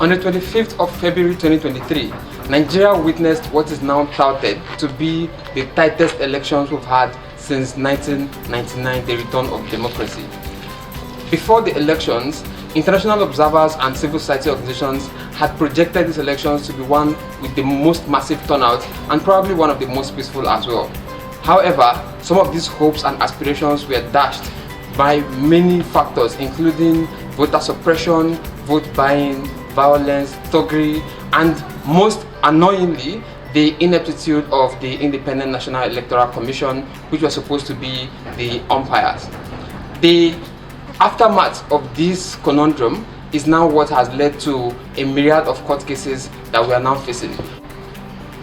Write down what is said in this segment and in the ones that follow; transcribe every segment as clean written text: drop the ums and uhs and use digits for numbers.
On the 25th of February 2023, Nigeria witnessed what is now touted to be the tightest elections we've had since 1999, the return of democracy. Before the elections, international observers and civil society organizations had projected these elections to be one with the most massive turnout and probably one of the most peaceful as well. However, some of these hopes and aspirations were dashed by many factors, including voter suppression, vote buying, violence, thuggery, and most annoyingly, the ineptitude of the Independent National Electoral Commission, which was supposed to be the umpires. The aftermath of this conundrum is now what has led to a myriad of court cases that we are now facing.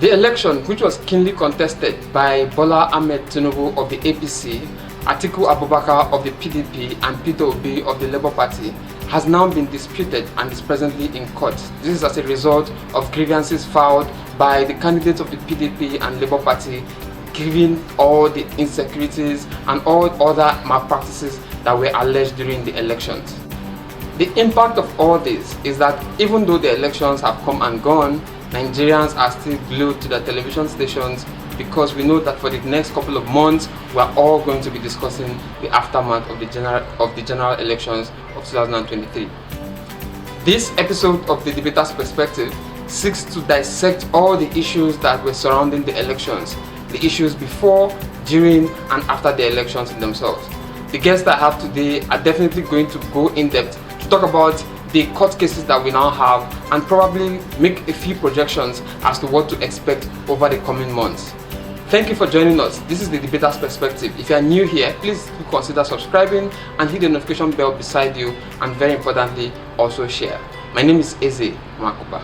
The election, which was keenly contested by Bola Ahmed Tinubu of the APC, Atiku Abubakar of the PDP, and Peter Obi of the Labour Party, has now been disputed and is presently in court. This is as a result of grievances filed by the candidates of the PDP and Labour Party, given all the insecurities and all other malpractices that were alleged during the elections. The impact of all this is that even though the elections have come and gone, Nigerians are still glued to the television stations because we know that for the next couple of months we are all going to be discussing the aftermath of the general elections of 2023. This episode of the Debater's Perspective seeks to dissect all the issues that were surrounding the elections, the issues before, during, and after the elections in themselves. The guests that I have today are definitely going to go in depth to talk about the court cases that we now have and probably make a few projections as to what to expect over the coming months. Thank you for joining us. This is the Debater's Perspective. If you are new here, please do consider subscribing and hit the notification bell beside you, and very importantly, also share. My name is Eze Makuba.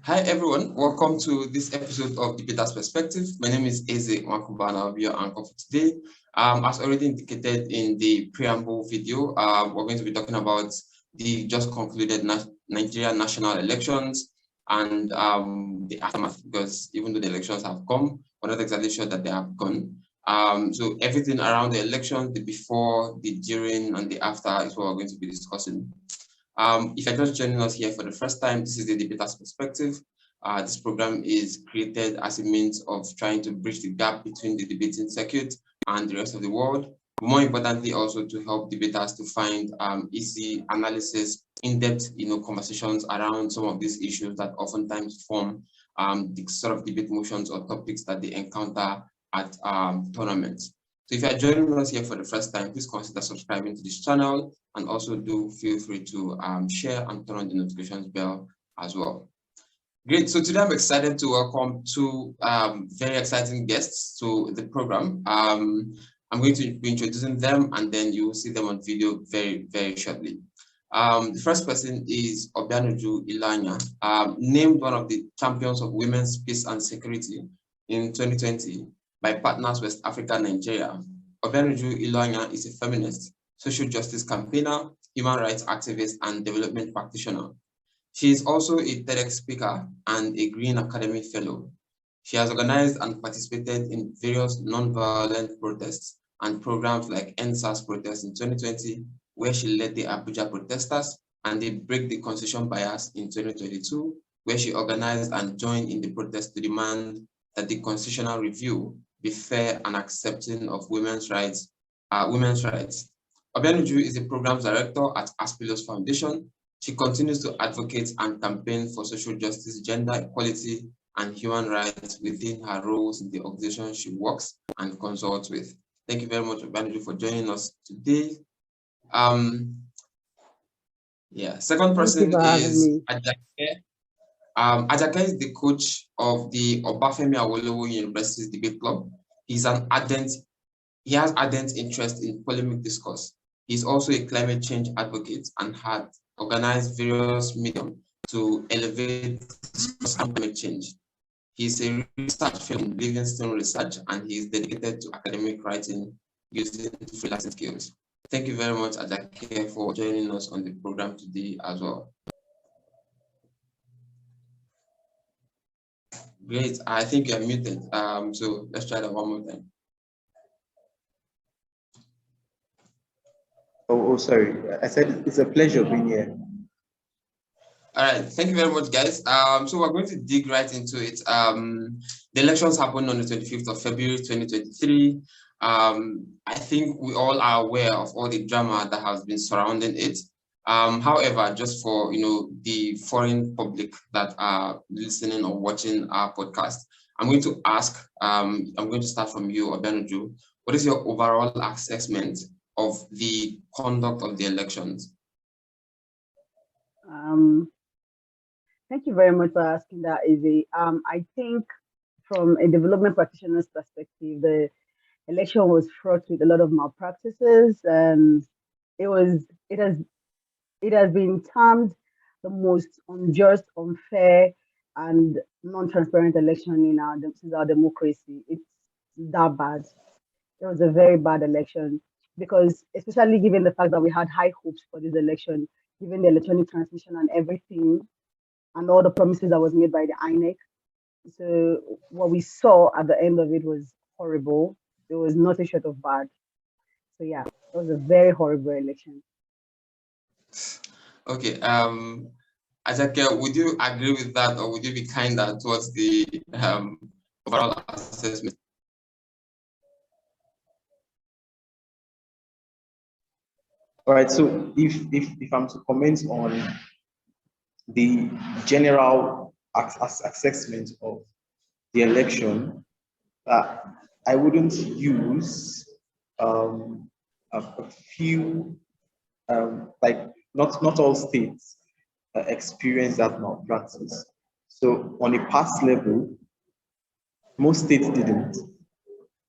Hi everyone, welcome to this episode of Debater's Perspective. My name is Eze Makuba and I'll be your anchor for today. As already indicated in the preamble video, we're going to be talking about the just concluded Nigerian national elections and the aftermath, because even though the elections have come, we're not exactly sure that they have gone. So everything around the election, the before, the during, and the after is what we're going to be discussing. If you're just joining us here for the first time, this is the Debater's Perspective. This program is created as a means of trying to bridge the gap between the debating circuit and the rest of the world. More importantly, also to help debaters to find easy analysis, in-depth, conversations around some of these issues that oftentimes form the sort of debate motions or topics that they encounter at tournaments. So if you are joining us here for the first time, please consider subscribing to this channel, and also do feel free to share and turn on the notifications bell as well. Great. So today I'm excited to welcome two very exciting guests to the program. I'm going to be introducing them, and then you will see them on video very, very shortly. The first person is OBIANUJU ILOANYA, named one of the champions of women's peace and security in 2020 by Partners West Africa, Nigeria. OBIANUJU ILOANYA is a feminist, social justice campaigner, human rights activist, and development practitioner. She is also a TEDx speaker and a Green Academy Fellow. She has organized and participated in various non-violent protests and programs like NSAS protests in 2020, where she led the Abuja protesters, and the Break the Constitution Bias in 2022, where she organized and joined in the protest to demand that the constitutional review be fair and accepting of women's rights. OBIANUJU is a programs director at Aspilos Foundation. She continues to advocate and campaign for social justice, gender equality, and human rights within her roles in the organization she works and consults with. Thank you very much, OBIANUJU, for joining us today. Second person is Ajake. Ajake is the coach of the Obafemi Awolowo University's debate club. He has ardent interest in polemic discourse. He's also a climate change advocate and had organized various mediums to elevate discourse on climate change. He's a research fellow in Livingstone Research, and he is dedicated to academic writing using freelancing skills. Thank you very much, Ajake, for joining us on the program today as well. Great. I think you're muted. So let's try that one more time. Oh, sorry. I said it's a pleasure being here. All right, thank you very much, guys. So we're going to dig right into it. The elections happened on the 25th of February, 2023. I think we all are aware of all the drama that has been surrounding it. However, just for the foreign public that are listening or watching our podcast, I'm going to ask. I'm going to start from you, OBIANUJU. What is your overall assessment of the conduct of the elections? Thank you very much for asking that, Izzy. I think from a development practitioner's perspective, the election was fraught with a lot of malpractices, and it has been termed the most unjust, unfair, and non-transparent election in our democracy. It's that bad. It was a very bad election because, especially given the fact that we had high hopes for this election, given the electronic transmission and everything, and all the promises that was made by the INEC. So what we saw at the end of it was horrible. It was nothing short of bad. So yeah, it was a very horrible election. Okay. Ajake, would you agree with that, or would you be kinder towards the overall assessment? All right. So if I'm to comment on the general assessment of the election, I wouldn't use a few, like not all states experience that malpractice. So on a past level, most states didn't.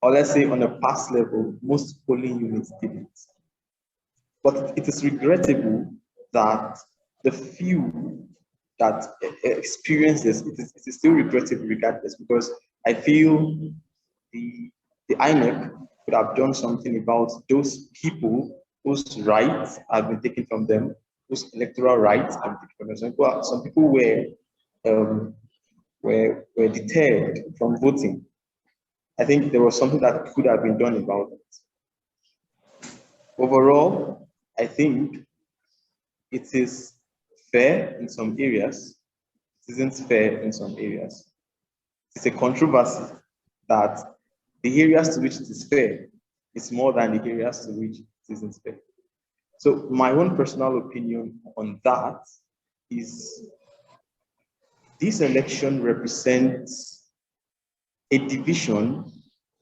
Or let's say on a past level, most polling units didn't. But it is regrettable that the few that experience this, it is still regrettable regardless, because I feel the INEC could have done something about those people whose rights have been taken from them, whose electoral rights have been taken from them. Some people were deterred from voting. I think there was something that could have been done about it. Overall, I think it is fair in some areas, it isn't fair in some areas. It's a controversy that the areas to which it is fair is more than the areas to which it isn't fair. So my own personal opinion on that is this election represents a division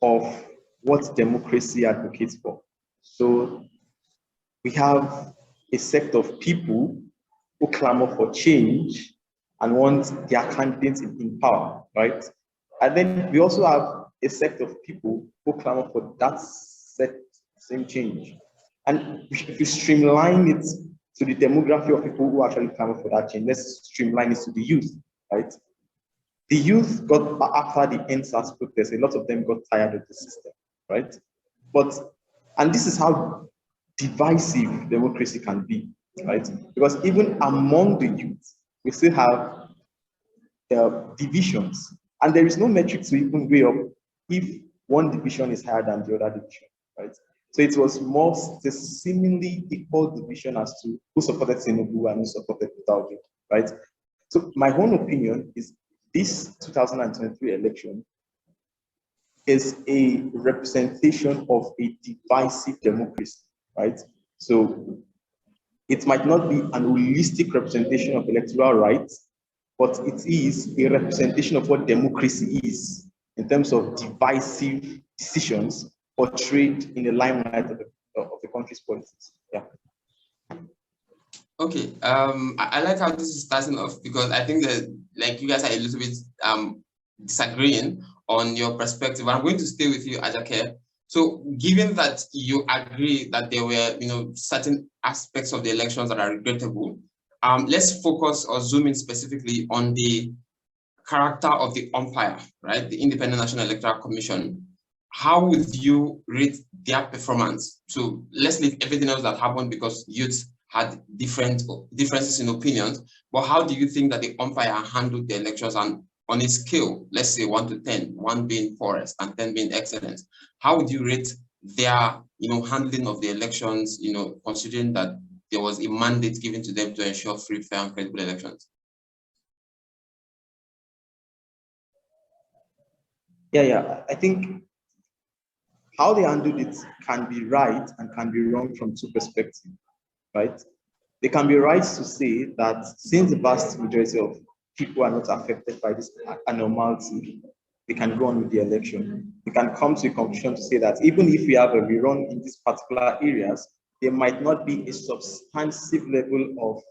of what democracy advocates for. So we have a sect of people who clamor for change and want their candidates in power, right? And then we also have a sect of people who clamor for that same change. And if you streamline it to the demography of people who actually clamor for that change, let's streamline it to the youth, right? The youth got, after the NSAS protest, a lot of them got tired of the system, right? And this is how divisive democracy can be, right? Because even among the youth, we still have divisions, and there is no metric to even weigh up if one division is higher than the other division, right? So it was more the seemingly equal division as to who supported Tinubu and who supported Peter, right? So my own opinion is this 2023 election is a representation of a divisive democracy, right? So it might not be an holistic representation of electoral rights, but it is a representation of what democracy is in terms of divisive decisions portrayed in the limelight of the country's politics. Yeah. Okay. I like how this is starting off, because I think that, like, you guys are a little bit disagreeing on your perspective. I'm going to stay with you, Ajake, So given that you agree that there were, certain aspects of the elections that are regrettable, let's focus or zoom in specifically on the character of the umpire, right? The Independent National Electoral Commission. How would you rate their performance? So let's leave everything else that happened because youths had differences in opinions, but how do you think that the umpire handled the elections? And on a scale, let's say 1 to 10, 1 being poorest and 10 being excellent, how would you rate their, handling of the elections, considering that there was a mandate given to them to ensure free, fair, and credible elections? Yeah. I think how they handled it can be right and can be wrong from two perspectives, right? They can be right to say that since the vast majority of people are not affected by this abnormality, they can go on with the election. They can come to a conclusion to say that even if we have a rerun in these particular areas, there might not be a substantive level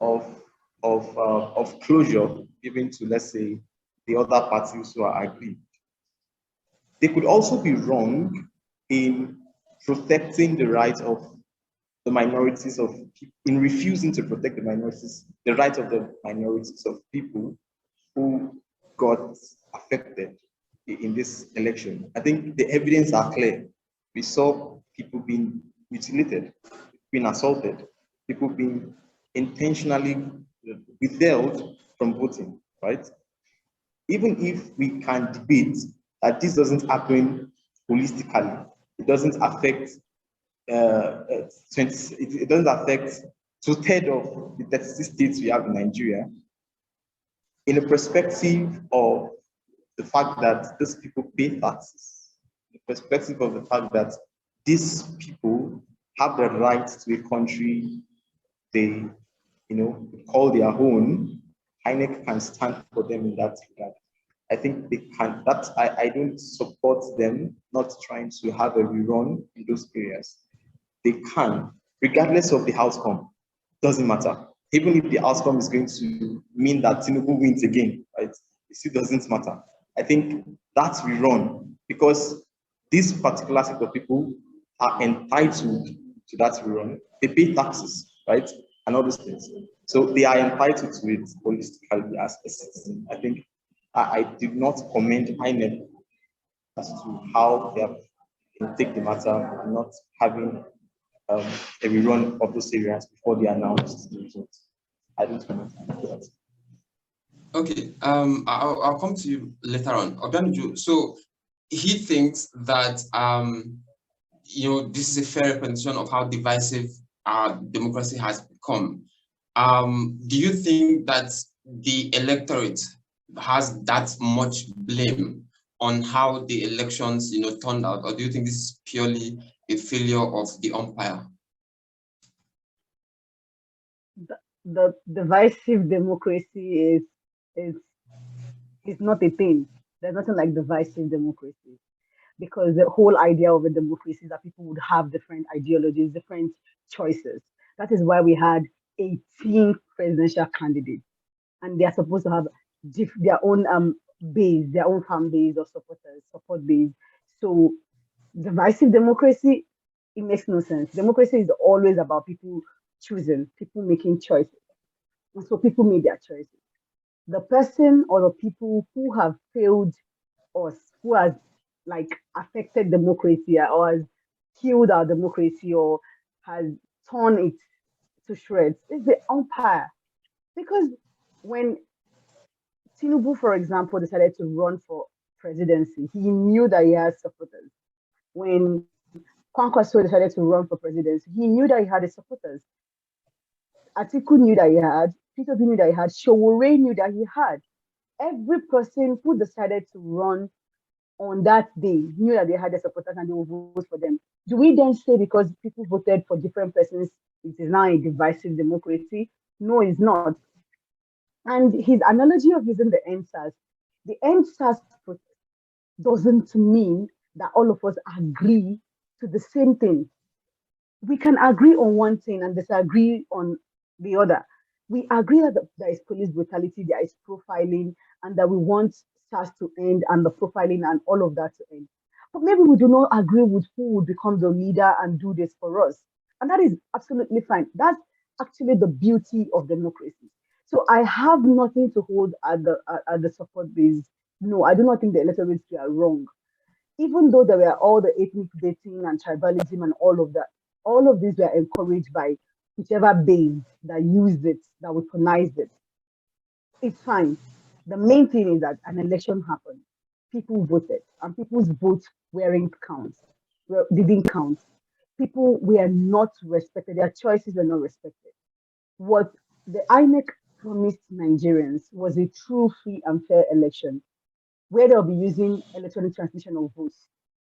of closure given to, let's say, the other parties who are aggrieved. They could also be wrong in protecting the right of the minorities of people, in refusing to protect the right of the minorities of people who got affected in this election. I think the evidence are clear. We saw people being mutilated, being assaulted, people being intentionally withheld from voting, right? Even if we can debate that this doesn't happen holistically, it doesn't affect it doesn't affect two-thirds of the 36 states we have in Nigeria. In the perspective of the fact that these people pay taxes, the perspective of the fact that these people have the right to a country they, call their own, INEC can stand for them in that regard. I think they can. I don't support them not trying to have a rerun in those areas. They can, regardless of the outcome. Doesn't matter. Even if the outcome is going to mean that Tinubu wins again, right? It still doesn't matter. I think that's rerun because this particular set of people are entitled to that rerun. They pay taxes, right? And all those things. So they are entitled to it holistically as a citizen. I think I did not commend INEC as to how they have take the matter and not having a rerun of those areas before they announced the results. I don't comment on that. Okay, I'll come to you later on. OBIANUJU, so he thinks that this is a fair representation of how divisive our democracy has become. Do you think that the electorate has that much blame on how the elections turned out, or do you think this is purely a failure of the umpire? The divisive democracy is not a thing. There's nothing like divisive democracy, because the whole idea of a democracy is that people would have different ideologies, different choices. That is why we had 18 presidential candidates, and they are supposed to have their own base, their own fan base or support base. So divisive democracy, it makes no sense. Democracy is always about people choosing, people making choices. And so people made their choices. The person or the people who have failed us, who has like affected democracy or has killed our democracy or has torn it to shreds is the umpire. Because when Tinubu, for example, decided to run for presidency, he knew that he has supporters. When Kwankwaso decided to run for presidency, he knew that he had his supporters. Atiku knew that he had, Peter knew that he had, Showore knew that he had. Every person who decided to run on that day knew that they had their supporters and they will vote for them. Do we then say because people voted for different persons, it is now a divisive democracy? No, it's not. And his analogy of using the NSAS protest doesn't mean that all of us agree to the same thing. We can agree on one thing and disagree on the other. We agree that there is police brutality, there is profiling, and that we want SARS to end and the profiling and all of that to end. But maybe we do not agree with who would become the leader and do this for us. And that is absolutely fine. That's actually the beauty of democracy. So I have nothing to hold at the support base. No, I do not think the electorates were wrong. Even though there were all the ethnic dating and tribalism and all of that, all of these were encouraged by whichever base that used it, that weaponized it. It's fine. The main thing is that an election happened. People voted, and people's votes weren't count. Well, didn't count. People were not respected. Their choices were not respected. What the INEC promised Nigerians was a true, free, and fair election where they'll be using electronic transmission of votes.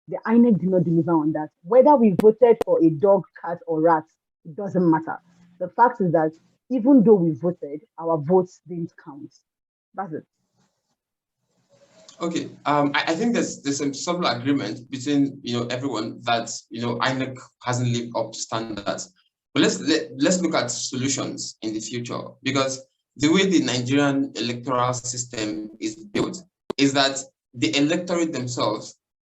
The INEC did not deliver on that. Whether we voted for a dog, cat, or rat, it doesn't matter. The fact is that even though we voted, our votes didn't count. That's it. Okay, I think there's some subtle agreement between everyone that INEC hasn't lived up to standards. But let's look at solutions in the future, because the way the Nigerian electoral system is built is that the electorate themselves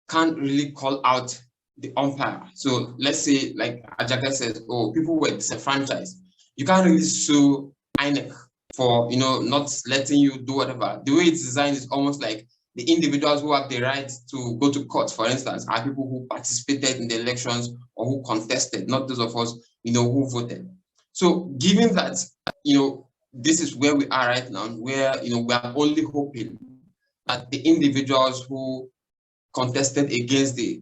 can't really call out the umpire. So let's say, like Ajake says, oh, people were disenfranchised. You can't really sue INEC for not letting you do whatever. The way it's designed is almost like the individuals who have the right to go to court, for instance, are people who participated in the elections or who contested, not those of us, who voted. So given that, this is where we are right now, where, we are only hoping that the individuals who contested against the,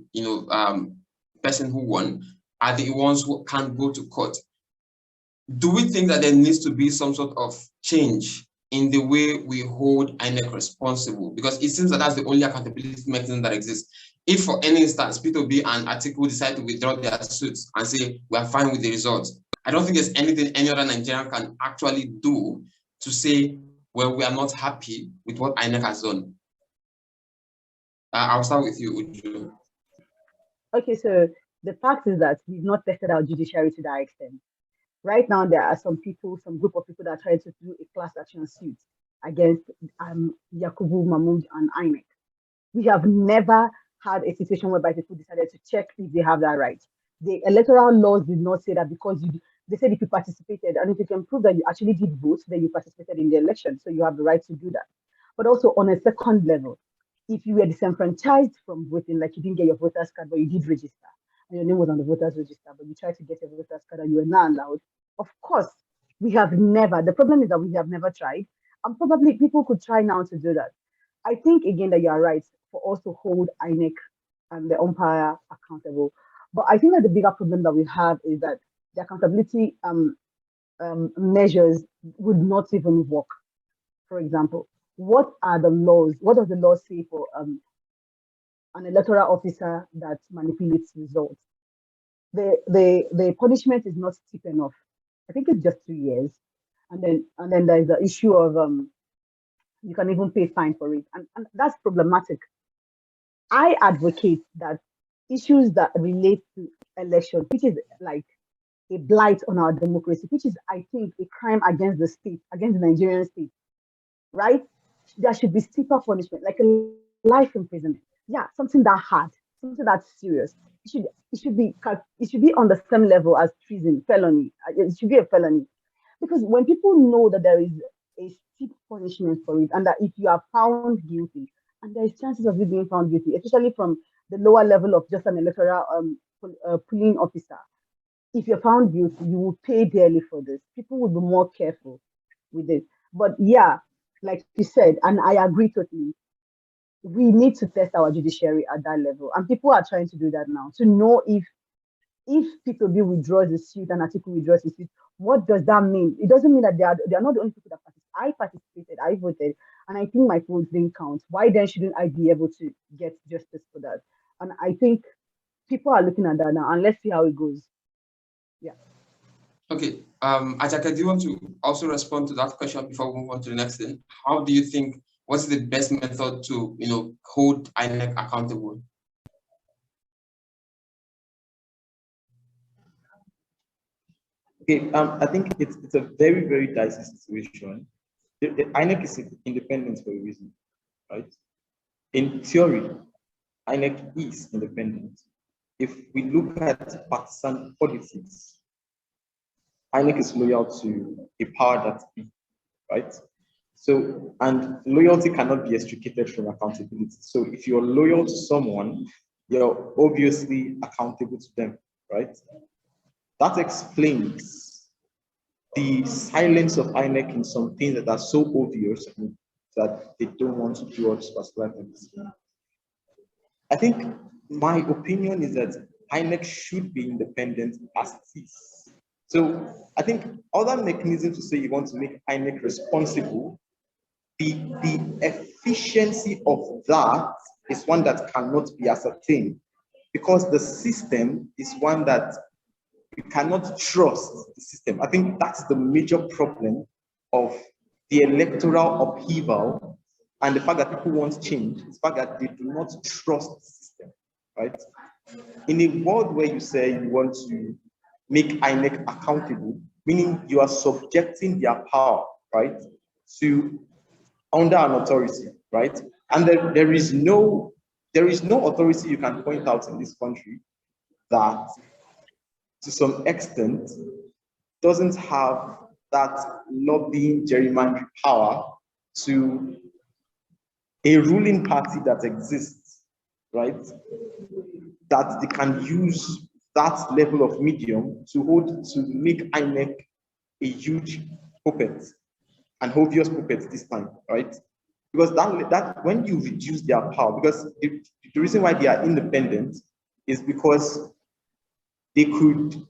person who won are the ones who can't go to court. Do we think that there needs to be some sort of change in the way we hold INEC responsible? Because it seems that that's the only accountability mechanism that exists. If, for any instance, P2B and Atiku decide to withdraw their suits and say, we are fine with the results, I don't think there's anything any other Nigerian can actually do to say, well, we are not happy with what INEC has done. I'll start with you, Uju. Okay, so the fact is that we've not tested our judiciary to that extent. Right now, there are some people, some group of people that are trying to do a class action suit against Yakubu, Mahmoud, and INEC. We have never had a situation whereby people decided to check if they have that right. The electoral laws did not say that, because they said if you participated, and if you can prove that you actually did vote, then you participated in the election, so you have the right to do that. But also on a second level, if you were disenfranchised from voting, like you didn't get your voter's card, but you did register, and your name was on the voters register, but you tried to get a voter's card and you were not allowed, of course, we have never. The problem is that we have never tried, and probably people could try now to do that. I think again that you are right for us to hold INEC and the umpire accountable. But I think that the bigger problem that we have is that the accountability measures would not even work. For example, what are the laws? What does the law say for an electoral officer that manipulates results? The punishment is not steep enough. I think it's just 2 years, and then there's the issue of you can even pay fine for it, and that's problematic. I advocate that issues that relate to election, which is like a blight on our democracy, which is, I think, a crime against the state, against the Nigerian state, right? There should be steeper punishment, like a life imprisonment. Yeah, something that hard, something that's serious. It should be on the same level as treason, felony. It should be a felony, because when people know that there is a steep punishment for it, and that if you are found guilty, and there is chances of you being found guilty, especially from the lower level of just an electoral polling officer, if you're found guilty, you will pay dearly for this. People will be more careful with it. But yeah, like you said, and I agree totally, we need to test our judiciary at that level. And people are trying to do that now to know if P2B withdraws the suit and Atiku withdraws the suit, what does that mean? It doesn't mean that they are not the only people that participated. I participated, I voted, and I think my vote didn't count. Why then shouldn't I be able to get justice for that? And I think people are looking at that now, and let's see how it goes. Yeah. Okay, Ajake, do you want to also respond to that question before we move on to the next thing? How do you think, what's the best method to, hold INEC accountable? Okay, I think it's a very, very dicey situation. The INEC is independent for a reason, right? In theory, INEC is independent. If we look at partisan politics, INEC is loyal to a power that be, right? So, and loyalty cannot be extricated from accountability. So if you're loyal to someone, you're obviously accountable to them, right? That explains the silence of INEC in some things that are so obvious that they don't want to do all these particular things. I think my opinion is that INEC should be independent as it is. So I think other mechanisms to say you want to make INEC responsible, the efficiency of that is one that cannot be ascertained because the system is one that we cannot trust the system. I think that's the major problem of the electoral upheaval and the fact that people want change, is the fact that they do not trust the system, right? In a world where you say you want to make INEC accountable, meaning you are subjecting their power, right, to under an authority, right? And there is no authority you can point out in this country that to some extent doesn't have that lobbying gerrymandering power to a ruling party that exists, right? That they can use that level of medium to make INEC a huge puppet, an obvious puppet this time, right? Because that when you reduce their power, because the reason why they are independent is because they could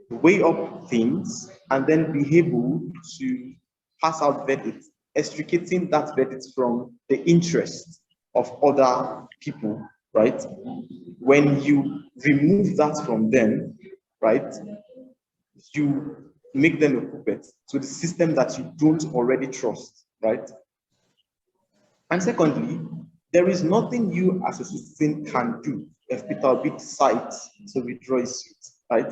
weigh up things and then be able to pass out verdicts, extricating that verdict from the interests of other people, right? When you remove that from them, right, you make them a puppet to the system that you don't already trust, right? And secondly, there is nothing you as a citizen can do if Peter Obi decides to withdraw his suit, right?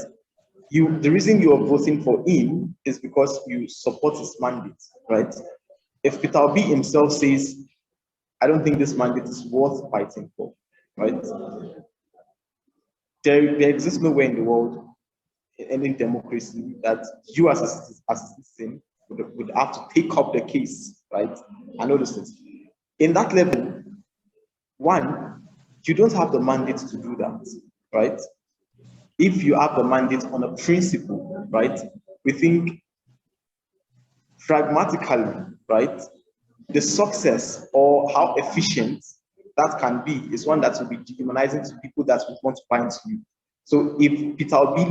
The reason you are voting for him is because you support his mandate, right? If Peter Obi himself says, I don't think this mandate is worth fighting for, right? There exists nowhere in the world, in any democracy, that you as a citizen would have to take up the case, right? I notice it. In that level, one, you don't have the mandate to do that, right? If you have the mandate on a principle, right, we think pragmatically, right, the success or how efficient that can be is one that will be dehumanizing to people that would want to buy into you. So if Peter Obi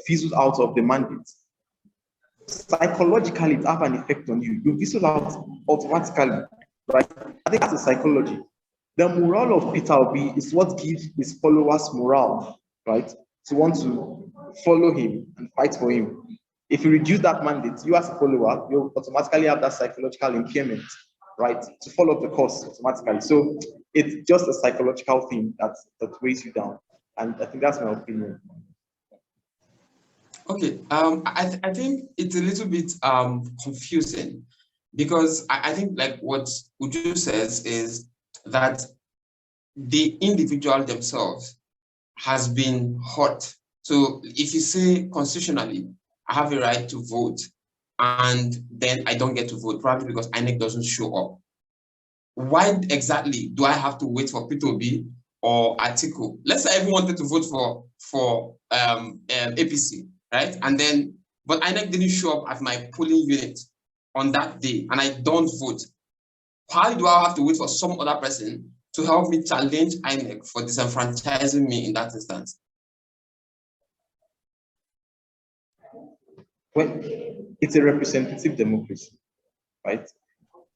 fizzles out of the mandate, psychologically it have an effect on you. You fizzle out automatically, right? I think that's a psychology. The morale of Peter Obi is what gives his followers morale, right? To want to follow him and fight for him. If you reduce that mandate, you as a follower, you automatically have that psychological impairment, right? To follow the course automatically. So it's just a psychological thing that weighs you down. And I think that's my opinion. Okay, I think it's a little bit confusing because I think like what Uju says is that the individual themselves has been hurt. So if you say constitutionally, I have a right to vote, and then I don't get to vote, probably because INEC doesn't show up. Why exactly do I have to wait for P2B or Atiku? Let's say everyone wanted to vote for APC, right? And then, but INEC didn't show up at my polling unit on that day, and I don't vote. Why do I have to wait for some other person to help me challenge INEC for disenfranchising me in that instance? Well, it's a representative democracy, right?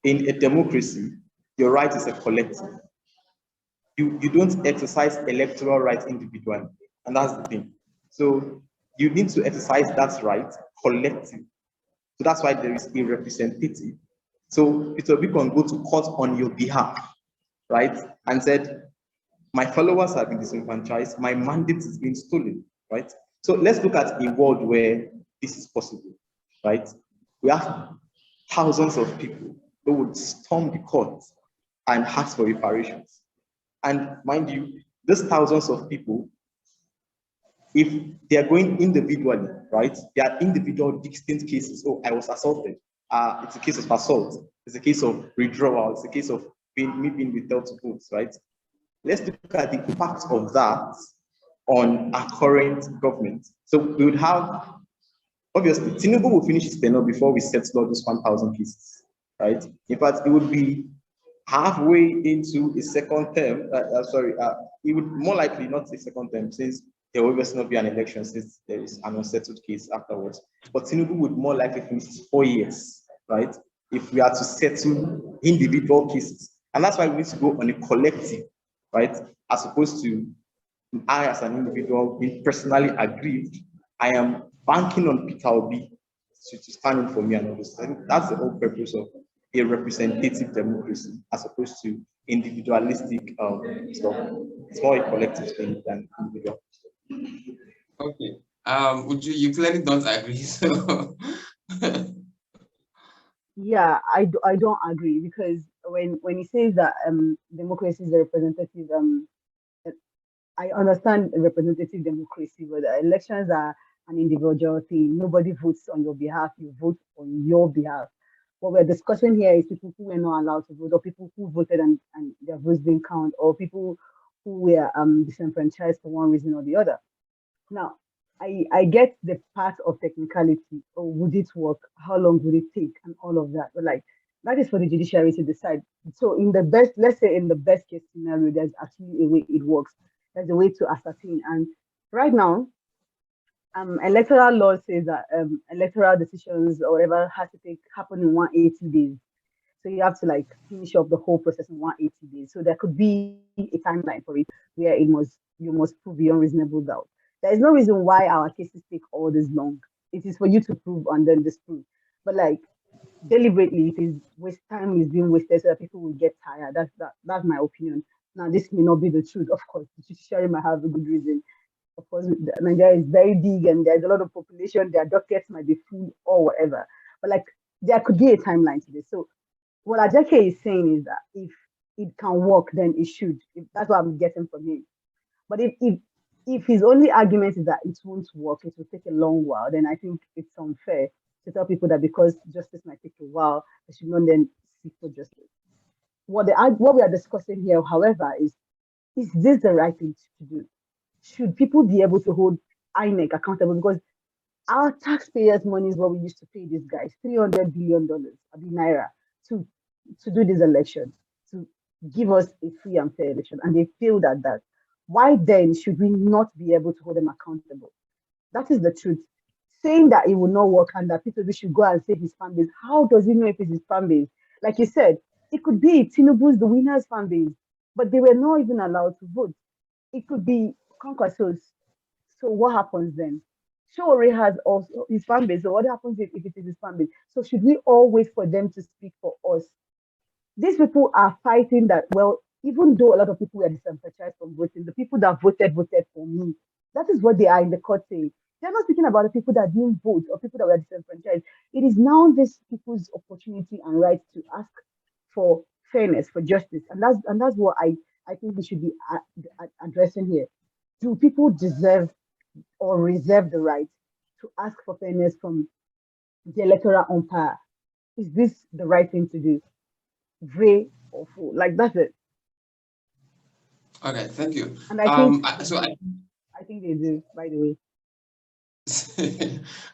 In a democracy, your right is a collective. You don't exercise electoral rights individually, and that's the thing. So you need to exercise that right collectively. So that's why there is a representative. So Peter Obi can go to court on your behalf, right? And said, my followers have been disenfranchised, my mandate is being stolen, right? So let's look at a world where this is possible, right? We have thousands of people who would storm the court and ask for reparations. And mind you, these thousands of people, if they are going individually, right? They are individual distinct cases. Oh, I was assaulted. It's a case of assault. It's a case of withdrawal. It's a case of me being withheld to vote, right? Let's look at the impact of that on our current government. So we would have, obviously, Tinubu will finish his tenure before we settle all those 1,000 cases, right? In fact, it would be halfway into a second term. It would more likely not a second term, since there will obviously not be an election, since there is an unsettled case afterwards. But Tinubu would more likely finish 4 years, right? If we are to settle individual cases. And that's why we need to go on a collective, right? As opposed to I, as an individual, being personally aggrieved. I am banking on Peter Obi to stand in for me and all this. I think that's the whole purpose of a representative democracy, as opposed to individualistic stuff. It's more a collective thing than individual. Okay. You clearly don't agree, so. Yeah, I don't agree, because when he says that democracy is a representative, I understand representative democracy, but the elections are an individual thing. Nobody votes on your behalf, you vote on your behalf. What we're discussing here is people who were not allowed to vote, or people who voted and their votes didn't count, or people who were disenfranchised for one reason or the other. Now, I get the part of technicality, or would it work? How long would it take? And all of that. But like, that is for the judiciary to decide. So in the best, let's say in the best case scenario, there's actually a way it works. There's a way to ascertain. And right now, electoral law says that electoral decisions or whatever has to happen in 180 days. So you have to like finish up the whole process in 180 days. So there could be a timeline for it where you must prove beyond reasonable doubt. There is no reason why our cases take all this long. It is for you to prove and then disprove. But like, deliberately, it is time is being wasted so that people will get tired. That's my opinion. Now, this may not be the truth, of course. The judiciary might have a good reason. Of course, Nigeria is very big and there's a lot of population. Their dockets might be full or whatever. But like, there could be a timeline to this. So what Ajake is saying is that if it can work, then it should. That's what I'm getting from him. But if his only argument is that it won't work, it will take a long while, then I think it's unfair to tell people that because justice might take a while, they should not then seek for justice. What we are discussing here, however, is this the right thing to do? Should people be able to hold INEC accountable? Because our taxpayers' money is what we used to pay these guys, $300 billion, naira, to do this election, to give us a free and fair election, and they failed at that. Why then should we not be able to hold them accountable? That is the truth. Saying that it will not work and that Peter should go and save his fan base, how does he know if it's his fan base? Like you said, it could be Tinubu's, the winner's fan base, but they were not even allowed to vote. It could be Conquerors. So what happens then? Shore has also his fan base. So what happens if it is his fan base? So should we all wait for them to speak for us? These people are fighting that, well, even though a lot of people were disenfranchised from voting, the people that voted for me. That is what they are in the court saying. They're not speaking about the people that didn't vote or people that were disenfranchised. It is now these people's opportunity and right to ask for fairness, for justice. And that's what I think we should be addressing here. Do people deserve or reserve the right to ask for fairness from the electoral umpire? Is this the right thing to do? Gray or full? Like, that's it. Okay, thank you. And I think I think they do, by the way.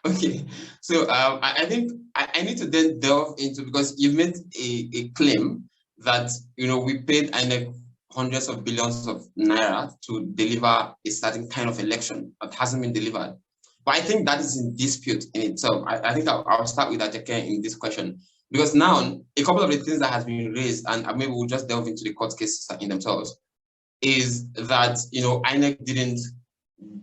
Okay, so I think I need to then delve into, because you've made a claim that we paid INEC hundreds of billions of naira to deliver a certain kind of election that hasn't been delivered. But I think that is in dispute in itself. I think I'll start with Ajake in this question, because now a couple of the things that has been raised, and maybe we'll just delve into the court cases in themselves, is that INEC didn't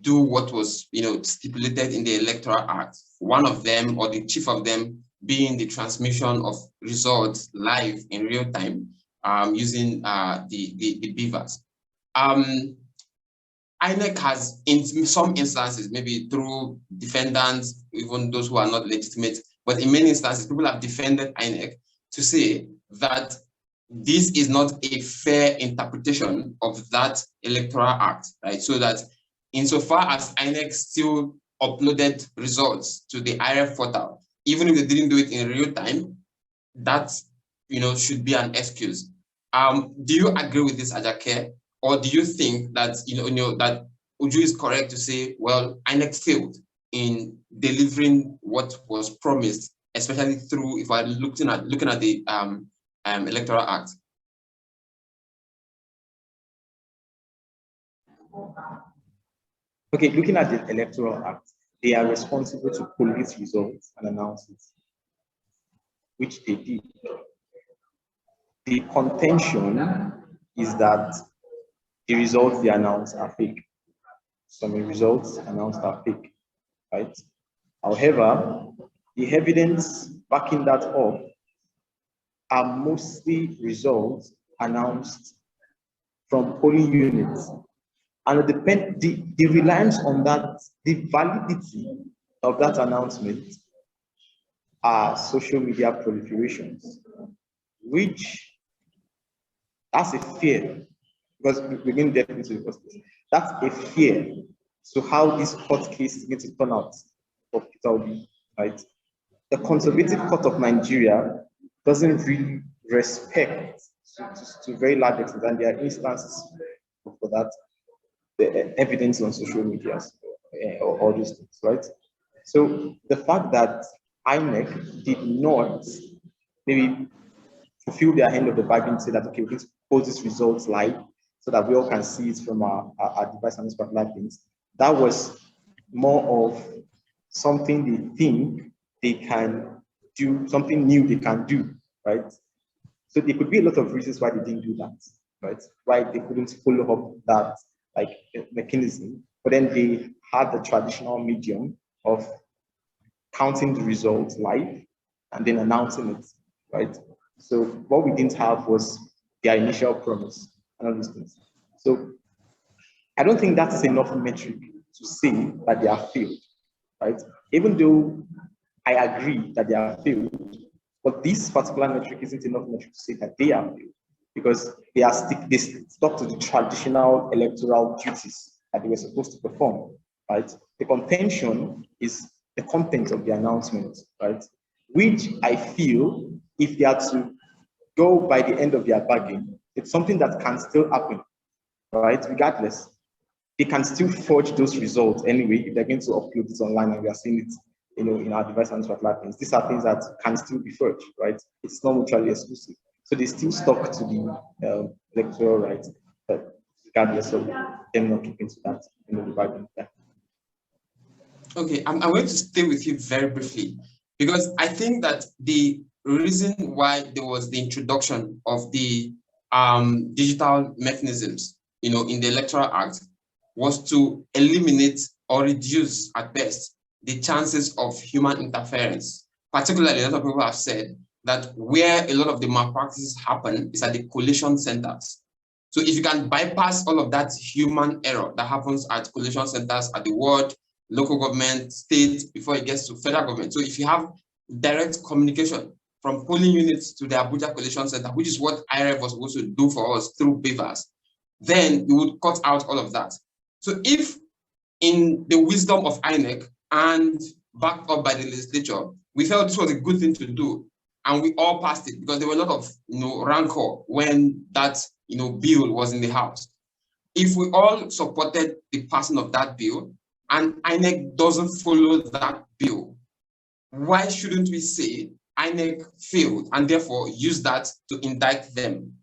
do what was stipulated in the Electoral Act. One of them, or the chief of them, being the transmission of results live in real time using the beavers. INEC has, in some instances, maybe through defendants, even those who are not legitimate, but in many instances, people have defended INEC to say that this is not a fair interpretation of that electoral act, right? So that insofar as INEC still uploaded results to the IRF portal, even if they didn't do it in real time, that should be an excuse. Do you agree with this, Ajake, or do you think that that Uju is correct to say, well, INEC failed in delivering what was promised, especially through, if I'm looking at the Electoral Act? Okay, looking at the Electoral Act, they are responsible to police results and announce it, which they did. The contention is that the results they announce are fake. Some results announced are fake, right? However, the evidence backing that up are mostly results announced from polling units. And the reliance on that, the validity of that announcement are social media proliferations, which that's a fear, because we're going to get into the first place. That's a fear. So how this court case is going to turn out for Peter Obi, right? The Conservative Court of Nigeria doesn't really respect to very large extent, and there are instances for that, the evidence on social media or all these things, right? So the fact that INEC did not maybe fulfill their end of the bargain, say that, okay, we need to post these results live so that we all can see it from our device and these particular things, that was more of something they think they can do, something new they can do, right? So there could be a lot of reasons why they didn't do that, right? Why they couldn't follow up that mechanism, but then they had the traditional medium of counting the results live and then announcing it, right? So what we didn't have was their initial promise and all these things. So I don't think that's enough metric to say that they are failed, right? Even though I agree that they are failed, but this particular metric isn't enough metric to say that they are failed, because they stuck to the traditional electoral duties that they were supposed to perform, right? The contention is the content of the announcement, right? Which I feel, if they are to go by the end of their bargain, it's something that can still happen, right? Regardless, they can still forge those results anyway if they're going to upload it online and we are seeing it, in our device and things. These are things that can still be forged, right? It's not mutually exclusive. So they still stuck to the electoral rights, but regardless of them not keeping to that in the bargain. Yeah. Okay, I'm going to stay with you very briefly, because I think that the reason why there was the introduction of the digital mechanisms, in the Electoral Act, was to eliminate or reduce at best the chances of human interference. Particularly, a lot of people have said that where a lot of the malpractices happen is at the collation centers. So if you can bypass all of that human error that happens at collation centers at the ward, local government, state, before it gets to federal government. So if you have direct communication from polling units to the Abuja Collation Center, which is what IRF was supposed to do for us through BEVAS, then you would cut out all of that. So if, in the wisdom of INEC and backed up by the legislature, we felt this was a good thing to do, and we all passed it, because there were a lot of rancor when that bill was in the House. If we all supported the passing of that bill, and INEC doesn't follow that bill, why shouldn't we say INEC failed and therefore use that to indict them?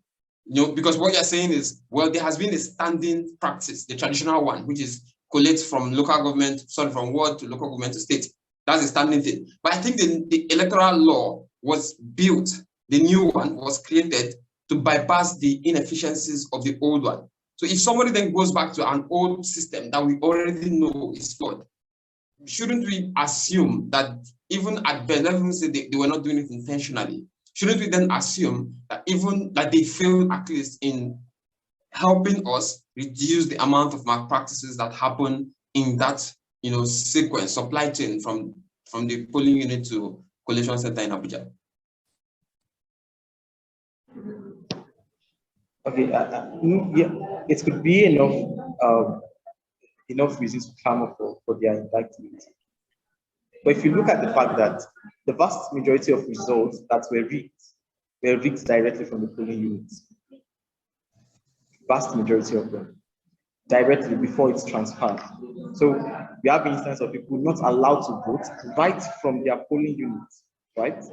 Because what you're saying is, well, there has been a standing practice, the traditional one, which is collate from local government, from ward to local government to state. That's a standing thing. But I think the electoral law was built, the new one was created to bypass the inefficiencies of the old one. So if somebody then goes back to an old system that we already know is flawed, shouldn't we assume that even at best, let me say they were not doing it intentionally, shouldn't we then assume that even that they failed at least in helping us reduce the amount of malpractices that happen in that sequence, supply chain from the polling unit to collation center in Abuja? Okay, yeah, it could be enough reasons to clamor for their indictment. But if you look at the fact that the vast majority of results that were rigged directly from the polling units, vast majority of them, directly before it's transferred. So we have instances of people not allowed to vote right from their polling units, right?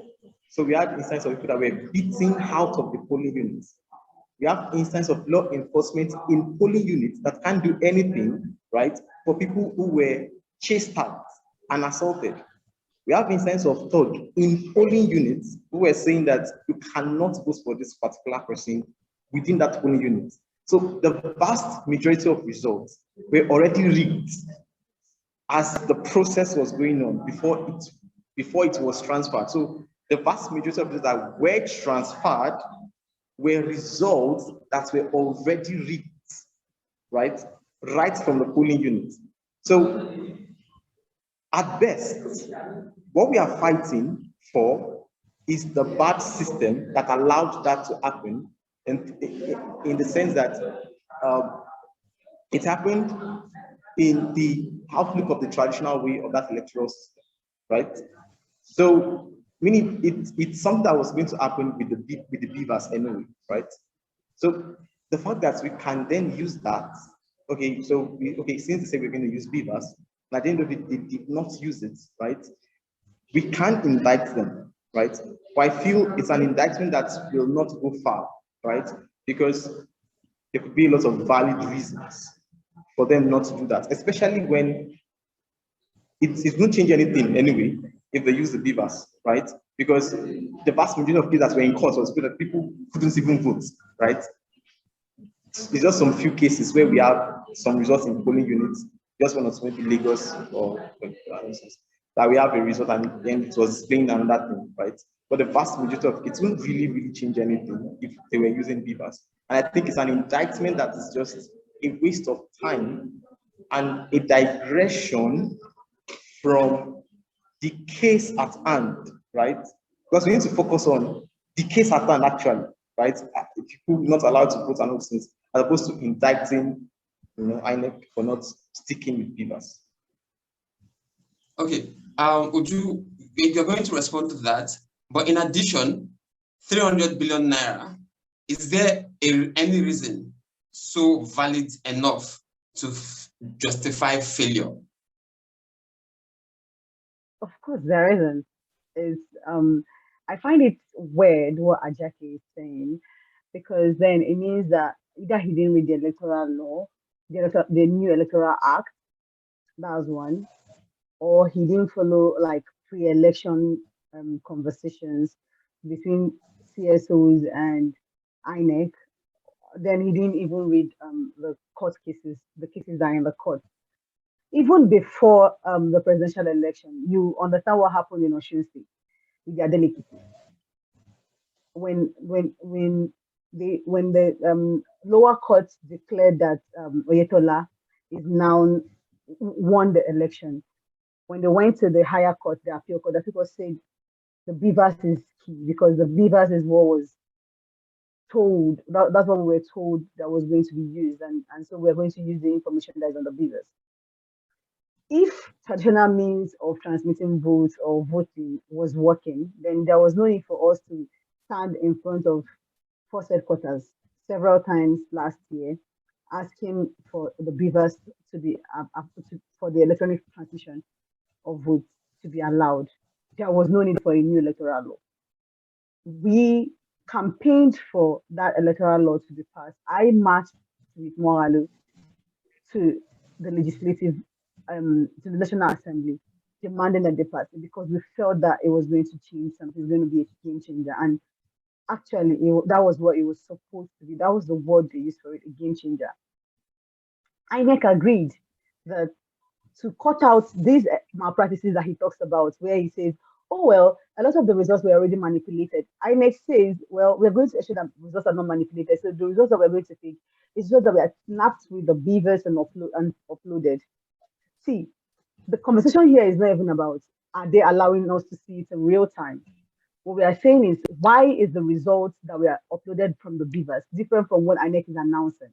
So we had instances of people that were beaten out of the polling units. We have instances of law enforcement in polling units that can't do anything, right, for people who were chased out and assaulted. We have instances of thug in polling units who were saying that you cannot vote for this particular person within that polling unit. So the vast majority of results were already rigged as the process was going on before it was transferred. So the vast majority of results that were transferred were results that were already rigged, right? Right from the polling unit. So at best, what we are fighting for is the bad system that allowed that to happen, and in the sense that it happened in the outlook of the traditional way of that electoral system, right? So, meaning it's something that was going to happen with the beavers anyway, right? So the fact that we can then use that, okay, so since they say we're going to use beavers, and at the end of it, they did not use it, right? We can indict them, right? But I feel it's an indictment that will not go far, right? Because there could be a lot of valid reasons for them not to do that, especially when it won't change anything anyway if they use the beavers, right? Because the vast majority of people that were in court was that people couldn't even vote, right? It's just some few cases where we have some results in polling units, just one or two, maybe Lagos or instance, that we have a result and then it was displaying another thing, right? But the vast majority of it won't really change anything if they were using beavers. And I think it's an indictment that is just a waste of time and a digression from the case at hand, right? Because we need to focus on the case at hand, actually, right? People not allowed to vote and all things, as opposed to indicting, INEC for not sticking with beavers. Okay, Uju, you're going to respond to that, but in addition, 300 billion naira, is there any reason so valid enough to justify failure? Of course, there isn't. It's I find it weird what Ajake is saying, because then it means that either he didn't read the electoral law, the new electoral act, that was one, or he didn't follow like pre-election conversations between CSOs and INEC. Then he didn't even read the court cases, the cases that are in the court. Even before the presidential election, you understand what happened in Osun State with their delegates. When the lower court declared that Oyetola is now won the election, when they went to the higher court, the appeal court, the people said the beavers is key because the beavers is what was told. That's what we were told that was going to be used, and so we're going to use the information that is on the beavers. If traditional means of transmitting votes or voting was working, then there was no need for us to stand in front of force headquarters several times last year, asking for the beavers to be for the electronic transmission of votes to be allowed. There was no need for a new electoral law. We campaigned for that electoral law to be passed. I marched with Moralu to the legislative, to the National Assembly, demanding that they pass it because we felt that it was going to change something, it was going to be a game changer. And actually, that was what it was supposed to be. That was the word they used for it, a game changer. INEC agreed that to cut out these malpractices that he talks about, where he says, oh, well, a lot of the results were already manipulated. INEC says, well, we're going to ensure that results are not manipulated. So the results that we're going to take is just that we are snapped with the beavers and uploaded. See, the conversation here is not even about, are they allowing us to see it in real time? what we are saying is, why is the results that we are uploaded from the beavers different from what INEC is announcing?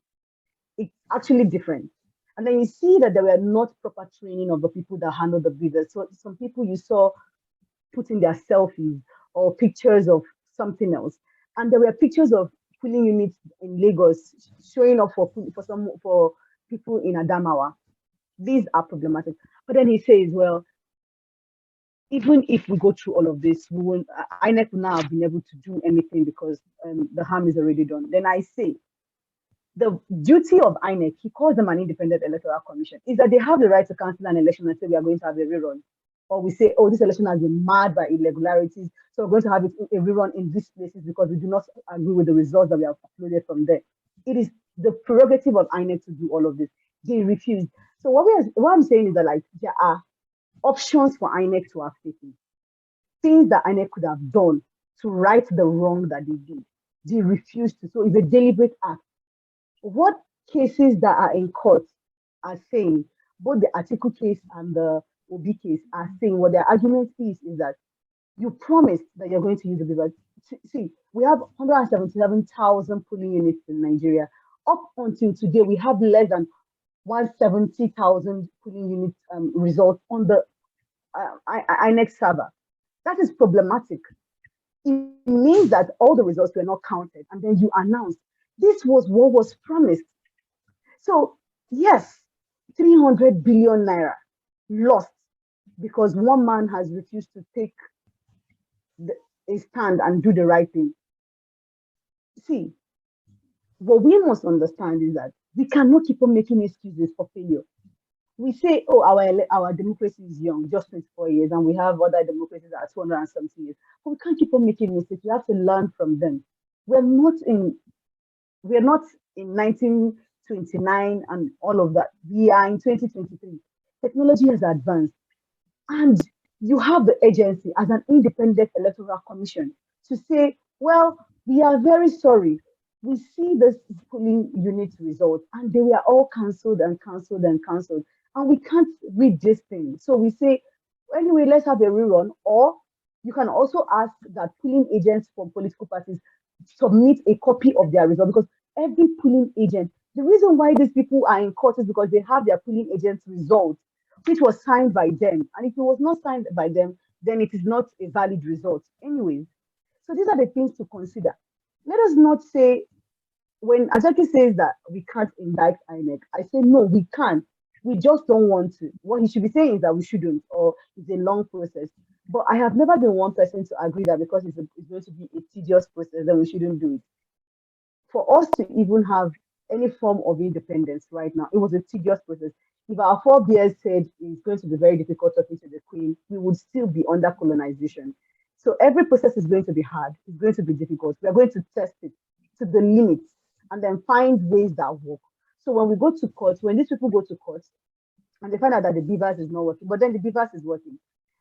It's actually different. And then you see that there were not proper training of the people that handle the beavers. So some people you saw putting their selfies or pictures of something else. And there were pictures of polling units in Lagos showing up for people in Adamawa. These are problematic. But then he says, well, even if we go through all of this, we won't. INEC will now have been able to do anything because the harm is already done. Then I say, the duty of INEC, he calls them an independent electoral commission, is that they have the right to cancel an election and say we are going to have a rerun. Or we say, oh, this election has been marred by irregularities, so we're going to have a rerun in these places because we do not agree with the results that we have uploaded from there. It is the prerogative of INEC to do all of this. They refused. So what I'm saying is that, like, there are options for INEC to have taken, things that INEC could have done to right the wrong that they did. They refused to. So it's a deliberate act. What cases that are in court are saying, both the article case and the OB case are saying, what their argument is that you promised that you're going to use the beaver. See, we have 177,000 polling units in Nigeria. Up until today, we have less than 170,000 polling unit results on the INEC server. That is problematic. It means that all the results were not counted, and then you announced this was what was promised. So yes, 300 billion naira lost because one man has refused to take a stand and do the right thing. See, what we must understand is that we cannot keep on making excuses for failure. We say, oh, our democracy is young, just 24 years, and we have other democracies that are 200 and something years. But we can't keep on making mistakes. We have to learn from them. We're not in 1929 and all of that. We are in 2023. Technology has advanced. And you have the agency as an independent electoral commission to say, well, we are very sorry. We see this polling unit results and they were all cancelled and cancelled and cancelled. And we can't read this thing. So we say, anyway, let's have a rerun. Or you can also ask that polling agents from political parties submit a copy of their result, because every polling agent, the reason why these people are in court is because they have their polling agent's result, which was signed by them. And if it was not signed by them, then it is not a valid result. Anyways, so these are the things to consider. Let us not say, when Ajaki says that we can't indict INEC, I say, no, we can. We just don't want to. What he should be saying is that we shouldn't, or it's a long process. But I have never been one person to agree that because it's going to be a tedious process, then we shouldn't do it. For us to even have any form of independence right now, it was a tedious process. If our forebears said it's going to be very difficult talking to the Queen, we would still be under colonization. So every process is going to be hard. It's going to be difficult. We are going to test it to the limits and then find ways that work. So when we go to court, when these people go to court and they find out that the beavers is not working, but then the beavers is working,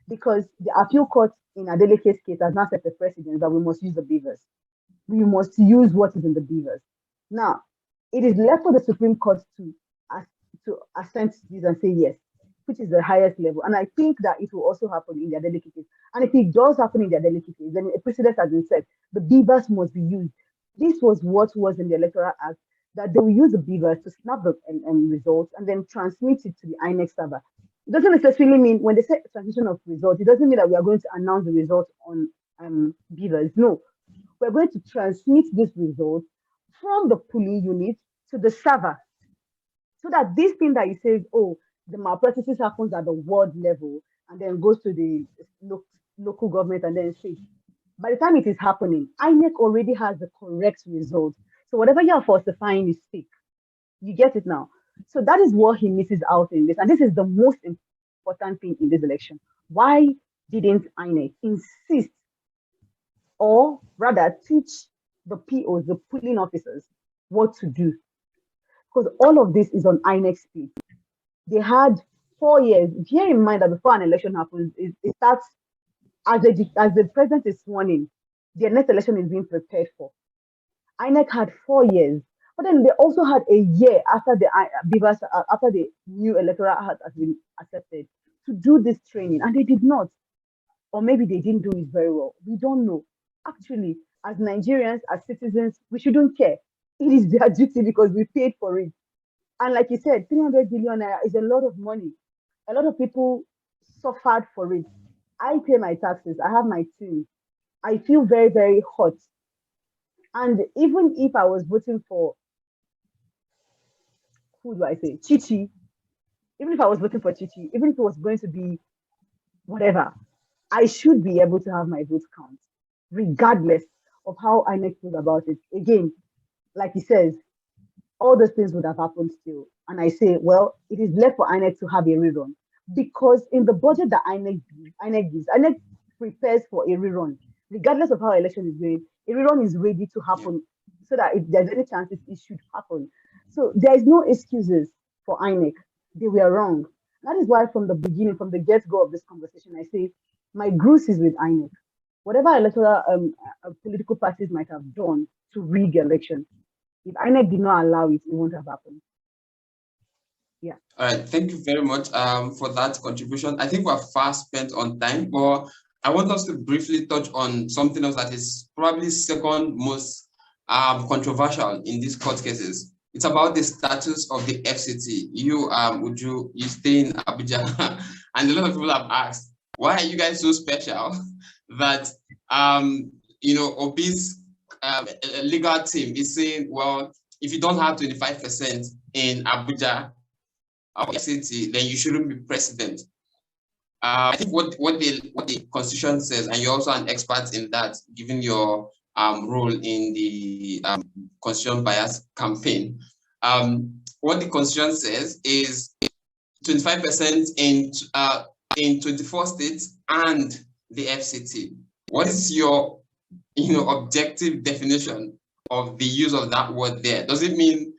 because the appeal court in Adeleke's case has now set the precedent that we must use the beavers. We must use what is in the beavers. Now, it is left for the Supreme Court to assent to this and say yes, which is the highest level. And I think that it will also happen in the Adeleke case. And if it does happen in the Adeleke case, then a precedent has been set. The beavers must be used. This was what was in the Electoral Act, that they will use the beavers to snap the results and then transmit it to the INEC server. It doesn't necessarily mean, when they say transmission of results, it doesn't mean that we are going to announce the results on beavers. No, we're going to transmit this result from the polling unit to the server, so that this thing that he says, oh, the malpractices happens at the ward level and then goes to the local government and then state. By the time it is happening, INEC already has the correct result. So whatever you are falsifying is fake. You get it now? So that is what he misses out in this. And this is the most important thing in this election. Why didn't INEC insist, or rather teach the POs, the polling officers, what to do? Because all of this is on INEC's plate. They had 4 years. Bear in mind that before an election happens, it starts as the president is sworn in, the next election is being prepared for. INEC had 4 years, but then they also had a year after after the new electoral act has been accepted to do this training, and they did not. or maybe they didn't do it very well. We don't know. Actually, as Nigerians, as citizens, we shouldn't care. It is their duty because we paid for it. And like you said, 300 billion naira is a lot of money. A lot of people suffered for it. I pay my taxes. I have my team. I feel very, very hot. And even if I was voting for, who do I say, Chichi, even if I was voting for Chichi, even if it was going to be whatever, I should be able to have my vote count, regardless of how INEC feels about it. Again, like he says, all those things would have happened still. And I say, well, it is left for INEC to have a rerun. Because in the budget that INEC prepares for a rerun, regardless of how election is going, a rerun is ready to happen so that if there's any chances, it should happen. So there is no excuses for INEC. They were wrong. That is why from the beginning, from the get-go of this conversation, I say my gruce is with INEC. Whatever electoral political parties might have done to rig election, if INEC did not allow it, it won't have happened. Yeah. All right. Thank you very much for that contribution. I think we're fast spent on time, but I want us to briefly touch on something else that is probably second most controversial in these court cases. It's about the status of the FCT. You stay in Abuja, and a lot of people have asked, why are you guys so special that Obi's legal team is saying, well, if you don't have 25% in Abuja FCT, then you shouldn't be president. I think what the Constitution says, and you're also an expert in that, given your role in the Constitution bias campaign. What the Constitution says is 25% in 24 states and the FCT. What is your objective definition of the use of that word there? Does it mean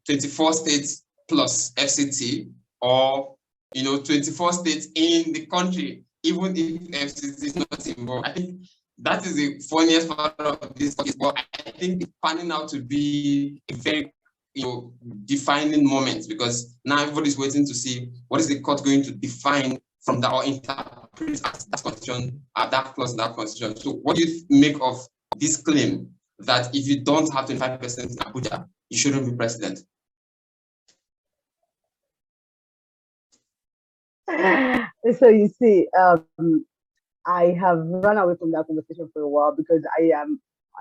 24 states plus FCT, or 24 states in the country, even if FCT is not involved? I think that is the funniest part of this case, but I think it's panning out to be a very defining moment, because now everybody's waiting to see what is the court going to define from that or interpret that constitution, that clause in that constitution. So what do you make of this claim that if you don't have 25% in Abuja, you shouldn't be president? So you see, I have run away from that conversation for a while because I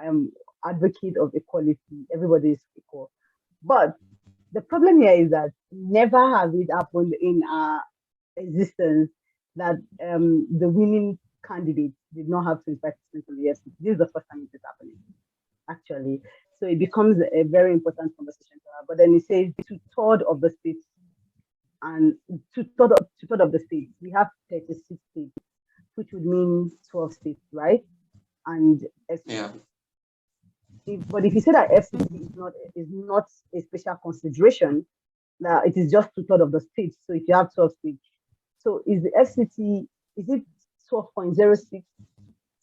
am advocate of equality. Everybody is equal. But the problem here is that never has it happened in our existence that the winning candidate did not have 25% of the FCT. This is the first time it is happening, actually. So it becomes a very important conversation to have. But then it says 2/3 of the states, and 2/3 of the states. We have 36 states, which would mean 12 states, right? And yeah. But if you say that FCT is not a special consideration, that it is just 2/3 of the states. So if you have 12 states, so is the FCT, is it 12.06?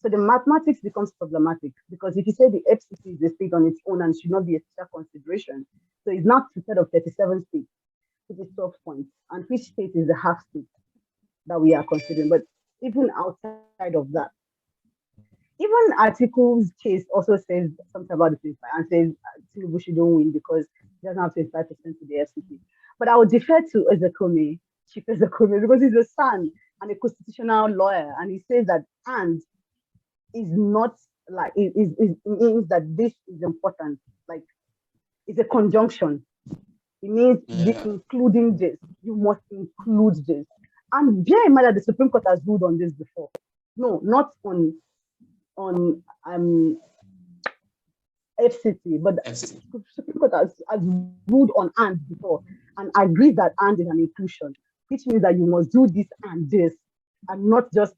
So the mathematics becomes problematic, because if you say the FCT is a state on its own and should not be a special consideration, so it's not 2/3 of 37 states, which is 12 points, and which state is the half state that we are considering. But even outside of that, even Article's case also says something about the 25 and says Tinubu shouldn't win because he doesn't have 25% to the FCT. But I would defer to Ezekome, Chief Ezekome, because he's a son and a constitutional lawyer, and he says that "and" is not like it means that this is important. Like, it's a conjunction. It means including this. You must include this. And bear in mind that the Supreme Court has ruled on this before. No, not on FCT, but the Supreme Court has ruled on "and" before and agreed that "and" is an inclusion, which means that you must do this and this, and not just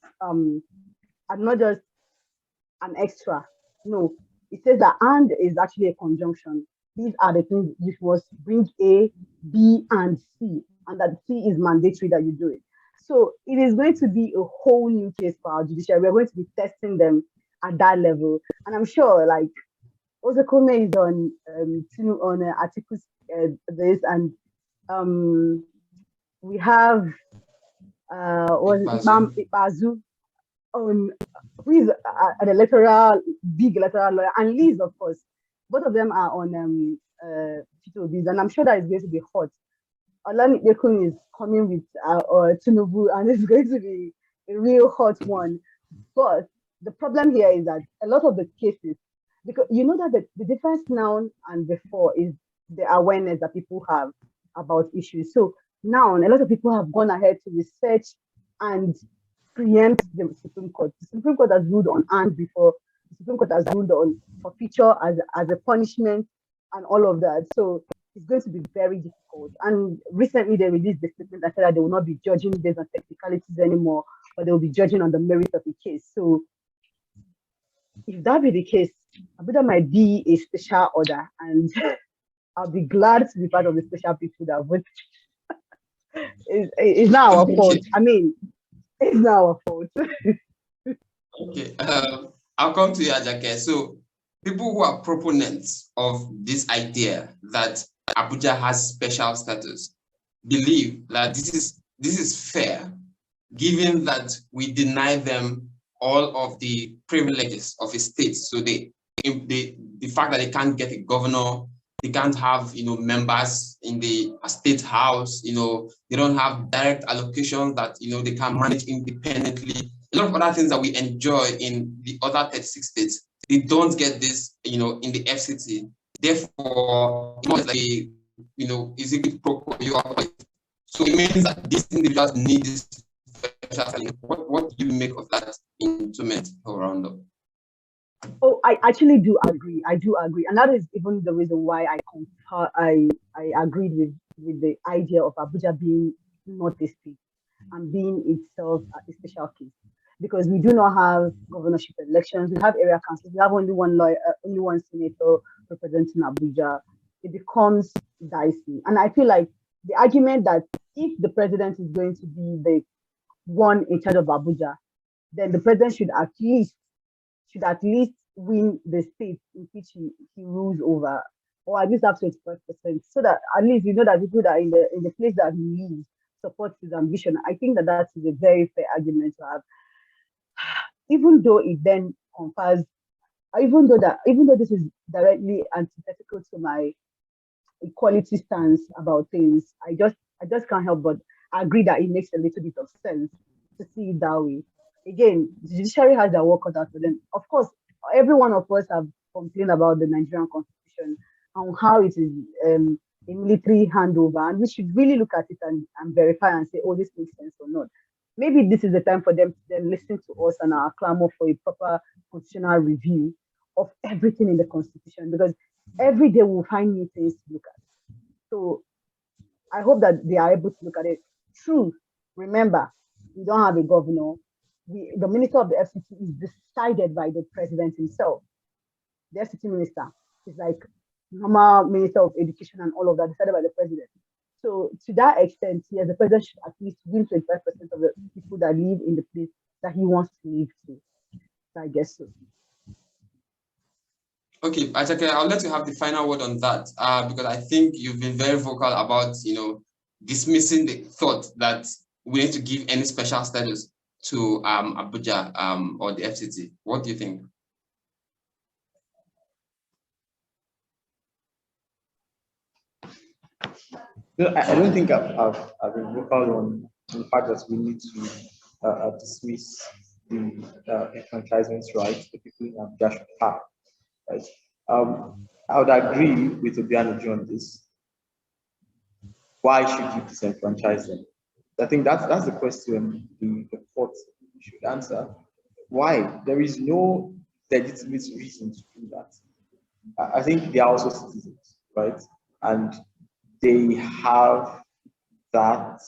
an extra. No, it says that "and" is actually a conjunction. These are the things you must bring: A, B, and C, and that C is mandatory that you do it. So it is going to be a whole new case for our judiciary. We're going to be testing them at that level, and I'm sure like Ozekome is on articles this, and we have Bazu on who is an electoral, big electoral lawyer, and Liz, of course. Both of them are on Tito Obi's, and I'm sure that is going to be hot. Olani Dekun is coming with Tinubu, and it's going to be a real hot one. But the problem here is that a lot of the cases, because you know that the difference now and before is the awareness that people have about issues. So now a lot of people have gone ahead to research and preempt the Supreme Court. The Supreme Court has ruled on arms before. The Supreme Court has ruled on forfeiture as a punishment and all of that. So it's going to be very difficult. And recently they released the statement that said that they will not be judging based on technicalities anymore, but they will be judging on the merit of the case. So if that be the case, Abuja might be a special order, and I'll be glad to be part of the special people that vote. It's not our fault. I mean, it's not our fault. Okay, I'll come to you, Ajake. So, people who are proponents of this idea that Abuja has special status believe that this is fair, given that we deny them all of the privileges of a state. So the fact that they can't get a governor, they can't have members in the state house, they don't have direct allocations that they can manage independently. A lot of other things that we enjoy in the other 36 states, they don't get this, in the FCT. Therefore, it's like is it good pro you? So it means that these individuals need this special. What do you make of that instrument or roundup? Oh, I actually do agree. I do agree, and that is even the reason why I agreed with the idea of Abuja being not a state and being itself a special case, because we do not have governorship elections. We have area councils. We have only one lawyer, only one senator representing Abuja. It becomes dicey, and I feel like the argument that if the president is going to be the one in charge of Abuja, then the president should at least win the state in which he rules over, or at least have 25%, so that at least you know that people that are in the place that he lives support his ambition. I think that is a very fair argument to have, even though it then confers, even though this is directly antithetical to my equality stance about things, I just can't help but agree that it makes a little bit of sense to see it that way. Again, the judiciary has their work cut out for them. Of course, every one of us have complained about the Nigerian constitution and how it is a military handover, and we should really look at it and verify and say, oh, this makes sense or not. Maybe this is the time for them to then listen to us and our clamor for a proper constitutional review of everything in the constitution, because every day we'll find new things to look at. So I hope that they are able to look at it. True, remember, we don't have a governor. The minister of the FCT is decided by the president himself. The FCT minister is like normal minister of education and all of that, decided by the president. So to that extent, yes, the president should at least win 25% of the people that live in the place that he wants to live to. So I guess so. Okay, Ajake, I'll let you have the final word on that, because I think you've been very vocal about, dismissing the thought that we need to give any special status to Abuja or the FCT. What do you think? No, I don't think I've been vocal on the fact that we need to dismiss the enfranchisement rights the people in Abuja should have. Right? I would agree with OBIANUJU on this. Why should you disenfranchise them? I think that's the question the court should answer. Why? There is no legitimate reason to do that. I think they are also citizens, right? And they have that,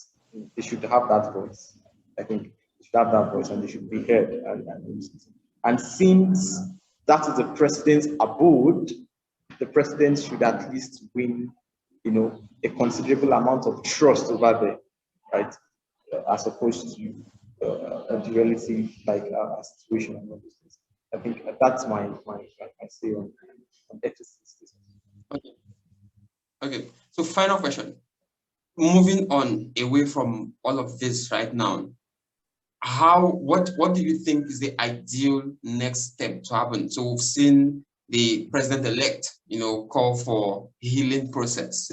they should have that voice. I think they should have that voice and they should be heard and listened. And since that is the president's abode, the president should at least win, a considerable amount of trust over there, right? As opposed to a duality like a situation and all those things. I think that's my say on ethics. Okay. So final question. Moving on away from all of this right now, what do you think is the ideal next step to happen? So we've seen the president-elect, call for healing process,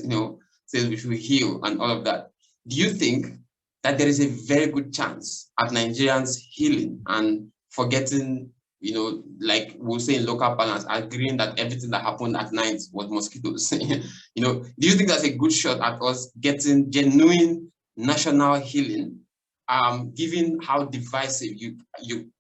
say we should heal and all of that. Do you think that there is a very good chance at Nigerians healing and forgetting, like we'll say in local balance, agreeing that everything that happened at night was mosquitoes? Do you think that's a good shot at us getting genuine national healing, given how divisive you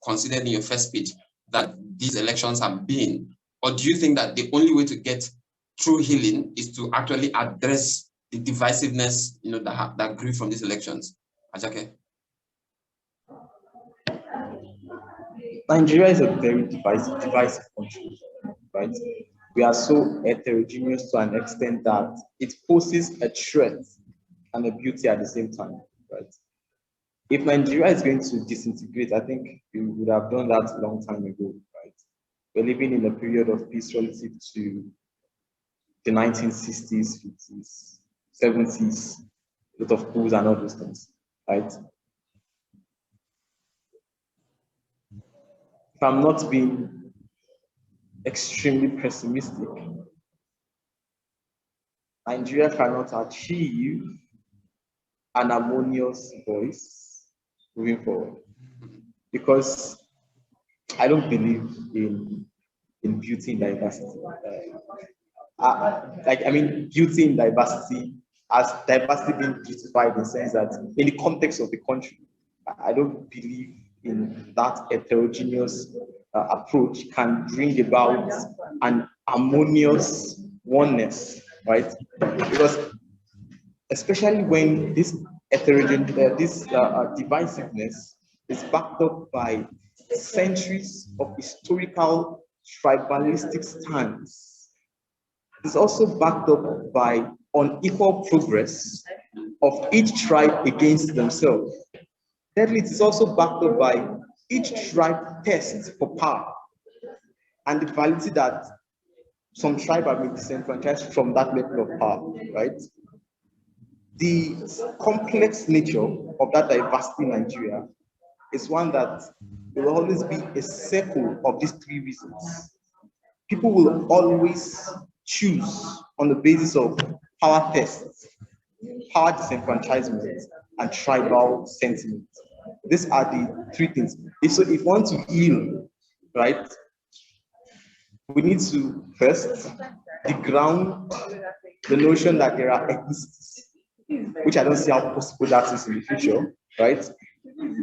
considered in your first speech that these elections have been? Or do you think that the only way to get true healing is to actually address the divisiveness, that grew from these elections? Ajake? Nigeria is a very divisive country, right? We are so heterogeneous to an extent that it poses a threat and a beauty at the same time, right? If Nigeria is going to disintegrate, I think we would have done that a long time ago, right? We're living in a period of peace relative to the 1960s, 50s, 70s, a lot of coups and all those things, right? If I'm not being extremely pessimistic, Nigeria cannot achieve an harmonious voice moving forward, because I don't believe in beauty and diversity. Beauty and diversity, as diversity being beautified in the sense that in the context of the country, I don't believe in that heterogeneous approach can bring about an harmonious oneness, right? Because especially when this divisiveness is backed up by centuries of historical tribalistic stands. It's also backed up by unequal progress of each tribe against themselves. Thirdly, it is also backed up by each tribe test for power and the validity that some tribe have been disenfranchised from that level of power, right? The complex nature of that diversity in Nigeria is one that there will always be a circle of these three reasons. People will always choose on the basis of power tests, power disenfranchisement, and tribal sentiment. These are the three things. If you want to heal, right, we need to first deground the notion that there are ethnicities, which I don't see how possible that is in the future, right?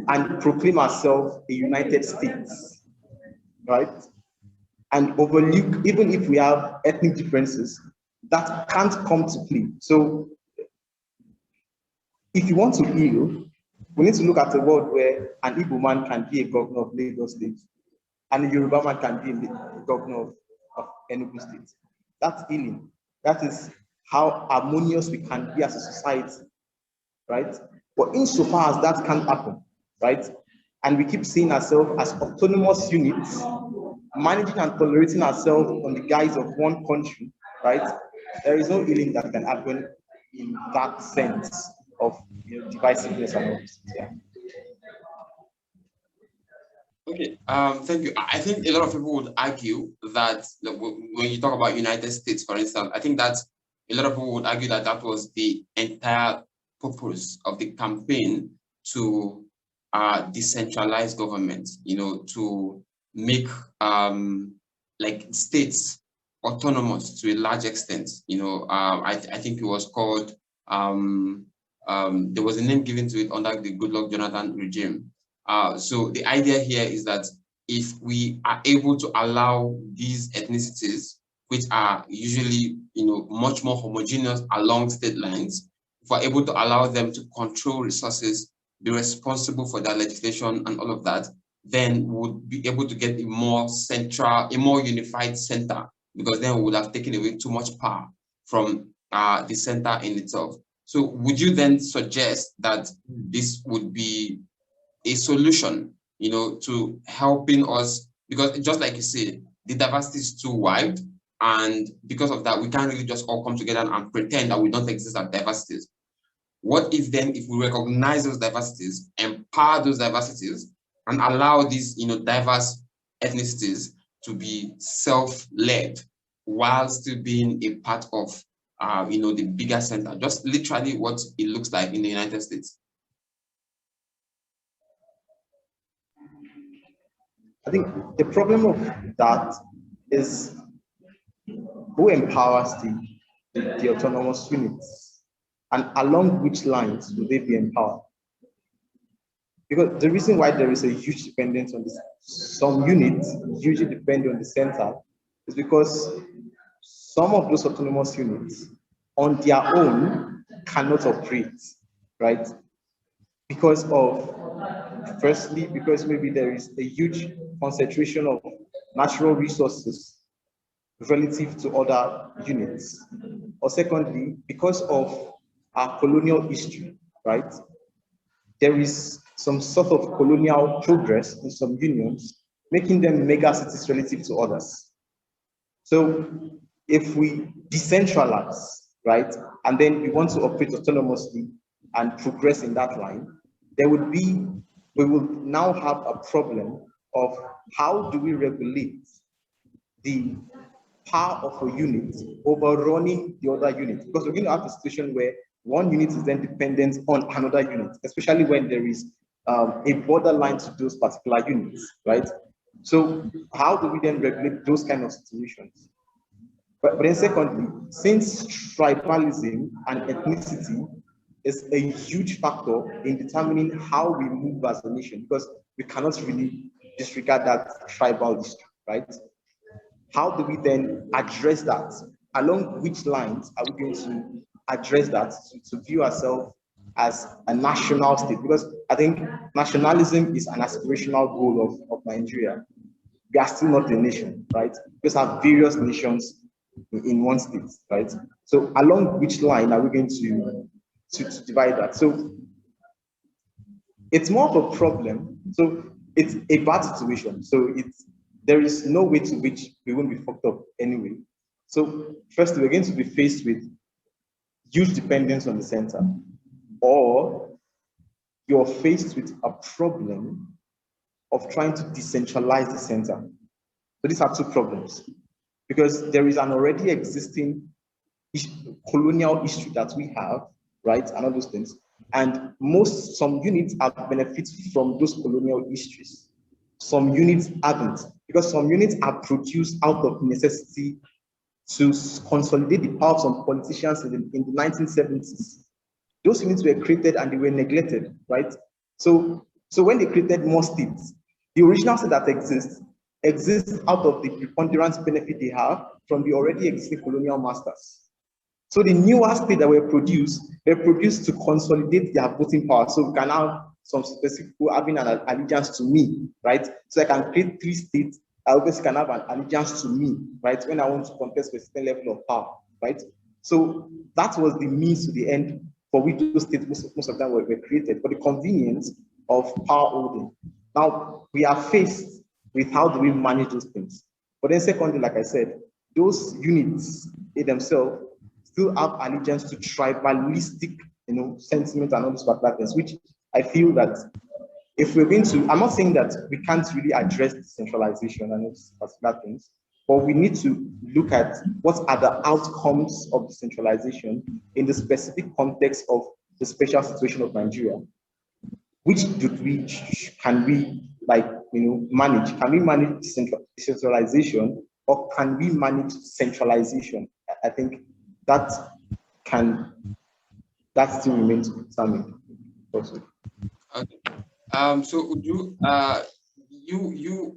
And proclaim ourselves a United States, right? And overlook, even if we have ethnic differences, that can't come to play. So if you want to heal, we need to look at a world where an Igbo man can be a governor of Lagos State, and a Yoruba man can be a governor of Enugu State. That's healing. That is how harmonious we can be as a society, right? But insofar as that can't happen, right? And we keep seeing ourselves as autonomous units, managing and tolerating ourselves on the guise of one country, right? There is no healing that can happen in that sense of divisiveness and all this. Yeah. Okay, thank you. I think a lot of people would argue that when you talk about United States, for instance, I think that a lot of people would argue that that was the entire purpose of the campaign to decentralize government, to make like states autonomous to a large extent. I think it was called, there was a name given to it under the Goodluck Jonathan regime. So the idea here is that if we are able to allow these ethnicities, which are usually, much more homogeneous along state lines, if we're able to allow them to control resources, be responsible for their legislation and all of that, then we'll be able to get a more central, a more unified center, because then we would have taken away too much power from the center in itself. So would you then suggest that this would be a solution, to helping us, because just like you said, the diversity is too wide, and because of that, we can't really just all come together and pretend that we don't exist as diversities. What if then, if we recognize those diversities, empower those diversities, and allow these, diverse ethnicities to be self-led while still being a part of, the bigger center, just literally what it looks like in the United States? I think the problem of that is who empowers the autonomous units, and along which lines will they be empowered? Because the reason why there is a huge dependence on this, some units usually depend on the center, is because some of those autonomous units on their own cannot operate, right? Because of, firstly, because maybe there is a huge concentration of natural resources relative to other units, or secondly, because of our colonial history, right? There is some sort of colonial progress in some unions, making them mega cities relative to others. So if we decentralize, right, and then we want to operate autonomously and progress in that line, we will now have a problem of how do we regulate the power of a unit overrunning the other unit, because we're going to have a situation where one unit is then dependent on another unit, especially when there is a borderline to those particular units, right? So how do we then regulate those kind of situations? But then secondly, since tribalism and ethnicity is a huge factor in determining how we move as a nation, because we cannot really disregard that tribal history, right? How do we then address that? Along which lines are we going to address that to view ourselves as a national state? Because I think nationalism is an aspirational goal of Nigeria. We are still not a nation, right? Because we have various nations in one state, right? So along which line are we going to divide that? So it's more of a problem. So it's a bad situation. So there is no way to which we won't be fucked up anyway. So first, we're going to be faced with huge dependence on the center, or you're faced with a problem of trying to decentralize the center. So these are two problems, because there is an already existing colonial history that we have, right, and all those things. And some units have benefited from those colonial histories. Some units haven't, because some units are produced out of necessity to consolidate the power of some politicians in the 1970s. Those units were created and they were neglected, right? So when they created more states, the original state that exists out of the preponderant benefit they have from the already existing colonial masters. So the newer states that were produced to consolidate their voting power. So we can have some specific people having an allegiance to me, right? So I can create 3 states. I obviously can have an allegiance to me, right? When I want to contest with a certain level of power, right? So that was the means to the end for which those states, most of them were created, for the convenience of power holding. Now we are faced with how do we manage those things. But then secondly, like I said, those units in themselves still have allegiance to tribalistic, sentiment and all these particular things, which I feel that if we're going to, I'm not saying that we can't really address decentralization and those particular things, but we need to look at what are the outcomes of decentralization in the specific context of the special situation of Nigeria. Which can we manage? Can we manage decentralization, or can we manage centralization? I think that still remains to be determined. Also. Okay. So you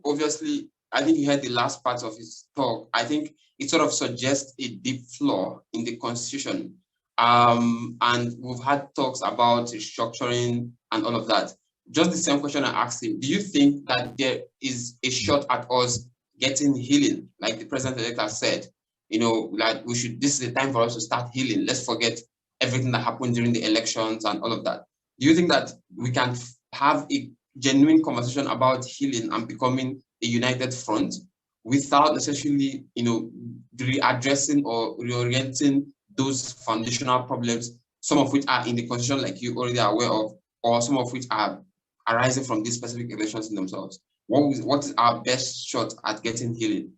obviously, I think you heard the last part of his talk. I think it sort of suggests a deep flaw in the Constitution. And we've had talks about restructuring and all of that. Just the same question I asked him. Do you think that there is a shot at us getting healing, like the president-elect has said? Like this is the time for us to start healing. Let's forget everything that happened during the elections and all of that. Do you think that we can have a genuine conversation about healing and becoming a united front without necessarily, readdressing or reorienting those foundational problems some of which are in the constitution like you already are aware of, or some of which are arising from these specific elections in themselves? What is our best shot at getting healing?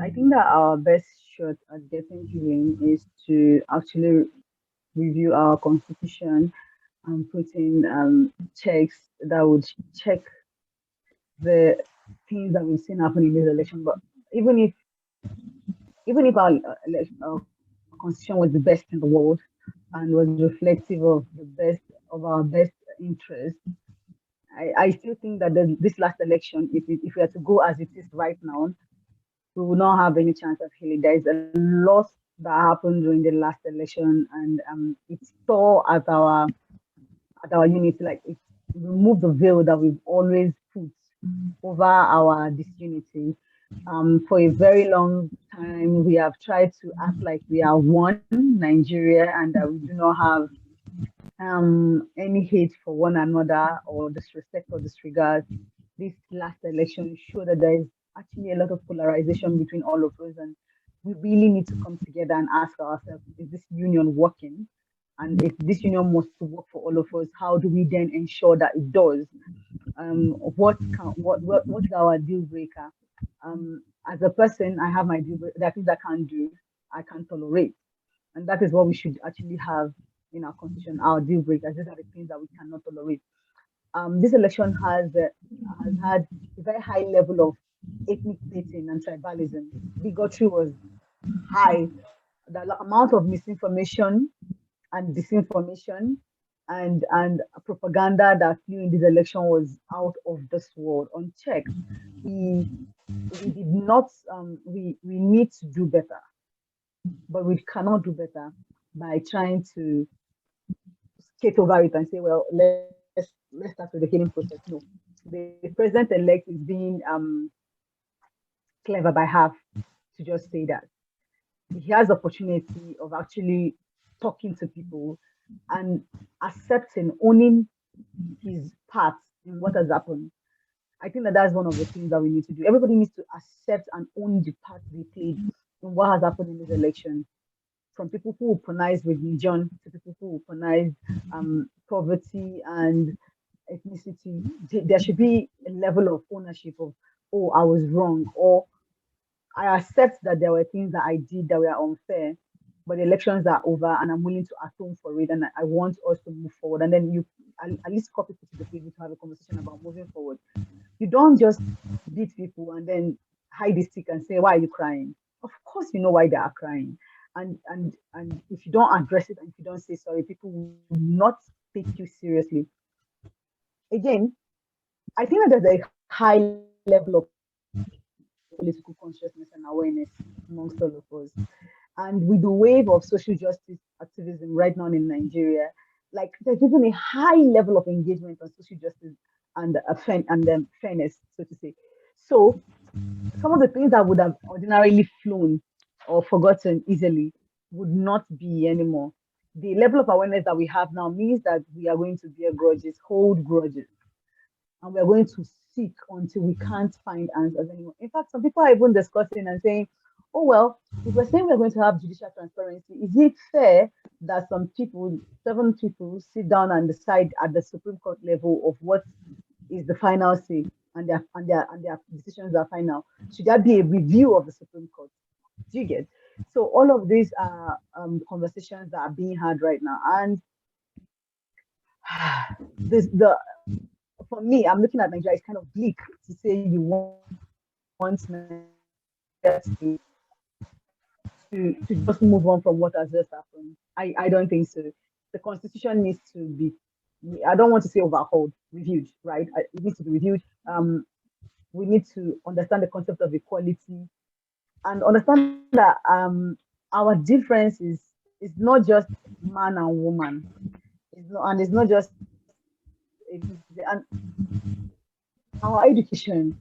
I think that our best shot at getting healing is to actually review our constitution and put in checks that would check the things that we've seen happen in this election. But even if our constitution was the best in the world and was reflective of the best of our best interests, I still think that this last election, if we are to go as it is right now, we will not have any chance of healing. There is a lot that happened during the last election, and it tore at our unity. Like it removed the veil that we've always put over our disunity. For a very long time, we have tried to act like we are one Nigeria and that we do not have any hate for one another or disrespect or disregard. This last election showed that there is actually a lot of polarization between all of us, and we really need to come together and ask ourselves: is this union working? And if this union must to work for all of us, how do we then ensure that it does? What is our deal breaker? As a person, I have my deal breaker. There are things I can't do, I can't tolerate, and that is what we should actually have in our constitution. Our deal breakers. These are the things that we cannot tolerate. This election has had a very high level of ethnic baiting and tribalism. Bigotry was high. The amount of misinformation and disinformation and propaganda that flew in this election was out of this world, unchecked. We we did not we need to do better, but we cannot do better by trying to skate over it and say, well, let's start with the healing process. No, the president elect is being clever by half to just say that he has the opportunity of actually talking to people and accepting, owning his part in what has happened. I think that that's one of the things that we need to do. Everybody needs to accept and own the part they played in what has happened in this election. From people who weaponize religion to people who weaponize poverty and ethnicity, there should be a level of ownership of, oh, I was wrong, or I accept that there were things that I did that were unfair, but the elections are over and I'm willing to atone for it and I want us to move forward. And then you at least call people to the table to have a conversation about moving forward. You don't just beat people and then hide the stick and say, why are you crying? Of course you know why they are crying. And if you don't address it and if you don't say sorry, people will not take you seriously. Again, I think that there's a high level of political consciousness and awareness amongst all of us. And with the wave of social justice activism right now in Nigeria, like there's even a high level of engagement on social justice and fairness, so to say. So some of the things that would have ordinarily flown or forgotten easily would not be anymore. The level of awareness that we have now means that we are going to bear grudges, hold grudges, and we're going to seek until we can't find answers anymore. In fact, some people are even discussing and saying, oh, well, if we're saying we're going to have judicial transparency, is it fair that some people, 7 people, sit down and decide at the Supreme Court level of what is the final say and their decisions are final? Should there be a review of the Supreme Court? Do you get? So all of these are conversations that are being had right now. And for me, I'm looking at Nigeria, it's kind of bleak to say you want Nigeria to just move on from what has just happened. I don't think so. The constitution needs to be, I don't want to say overhauled, reviewed, right? It needs to be reviewed. We need to understand the concept of equality and understand that our difference is not just man and woman. It's not just, and our education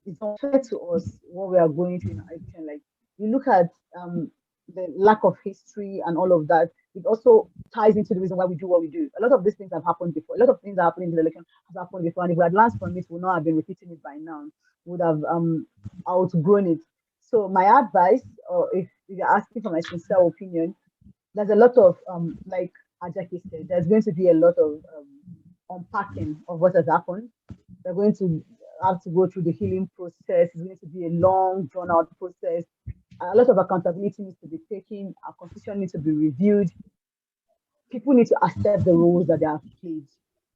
is unfair to us what we are going through in our education. Like you look at the lack of history and all of that, it also ties into the reason why we do what we do. A lot of these things have happened before. A lot of things that happened in the election have happened before. And if we had learned from it, we would not have been repeating it by now. We would have outgrown it. So my advice, or if you're asking for my sincere opinion, there's a lot of like Ajaki said, there's going to be a lot of unpacking of what has happened. They're going to have to go through the healing process. It's going to be a long, drawn out process. A lot of accountability needs to be taken. Our constitution needs to be reviewed. People need to accept the roles that they have played,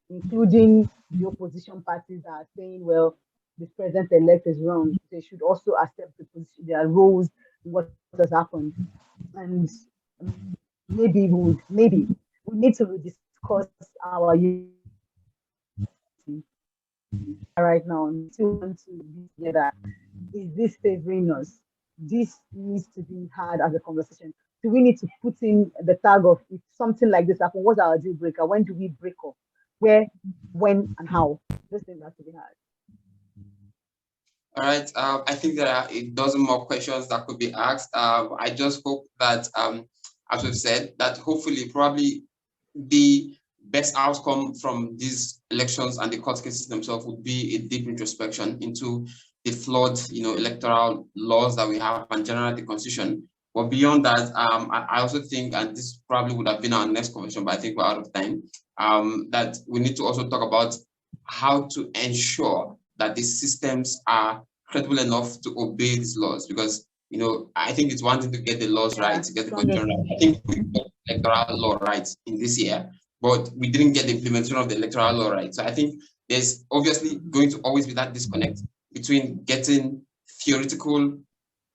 including the opposition parties that are saying, well, the president-elect is wrong. They should also accept their roles in what has happened. And maybe we need to discuss our unity right now and still want to be together. Is this favoring us? This needs to be had as a conversation. Do we need to put in the tag of if something like this happens, what's our deal breaker? When do we break up? Where, when, and how? Those things have to be had. All right. I think there are a dozen more questions that could be asked. I just hope that, as we've said, that hopefully, probably the best outcome from these elections and the court cases themselves would be a deep introspection into the flawed, electoral laws that we have and generally the constitution. But beyond that, I also think, and this probably would have been our next conversation, but I think we're out of time, that we need to also talk about how to ensure that the systems are credible enough to obey these laws. Because, I think it's one thing to get the laws right, to get the constitution right. I think we got the electoral law right in this year, but we didn't get the implementation of the electoral law right. So I think there's obviously going to always be that disconnect between getting theoretical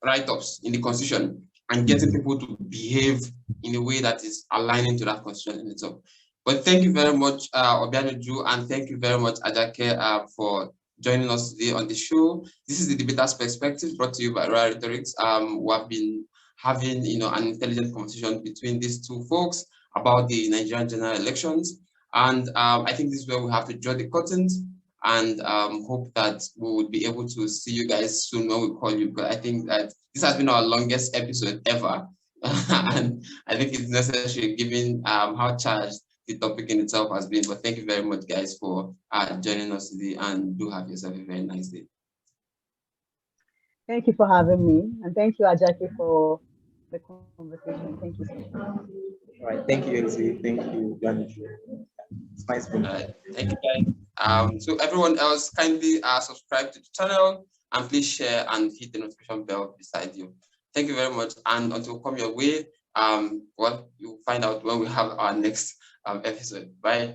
write-ups in the constitution and getting people to behave in a way that is aligning to that constitution in itself. But thank you very much, OBIANUJU, and thank you very much, Ajake, for joining us today on the show. This is the Debater's Perspective, brought to you by Royal Rhetorics. We have been having, an intelligent conversation between these two folks about the Nigerian general elections, and I think this is where we have to draw the curtains, and hope that we would be able to see you guys soon when we call you. But I think that this has been our longest episode ever, and I think it's necessary given how charged the topic in itself has been. But thank you very much, guys, for joining us today, and do have yourself a very nice day. Thank you for having me, and thank you, Ajaki, for the conversation. Thank you so much. All right, thank you, Elsie. Thank you, OBIANUJU. It's nice being here. Thank you, guys. So everyone else, kindly subscribe to the channel and please share and hit the notification bell beside you. Thank you very much. And until we come your way, well, you'll find out when we have our next episode. Bye.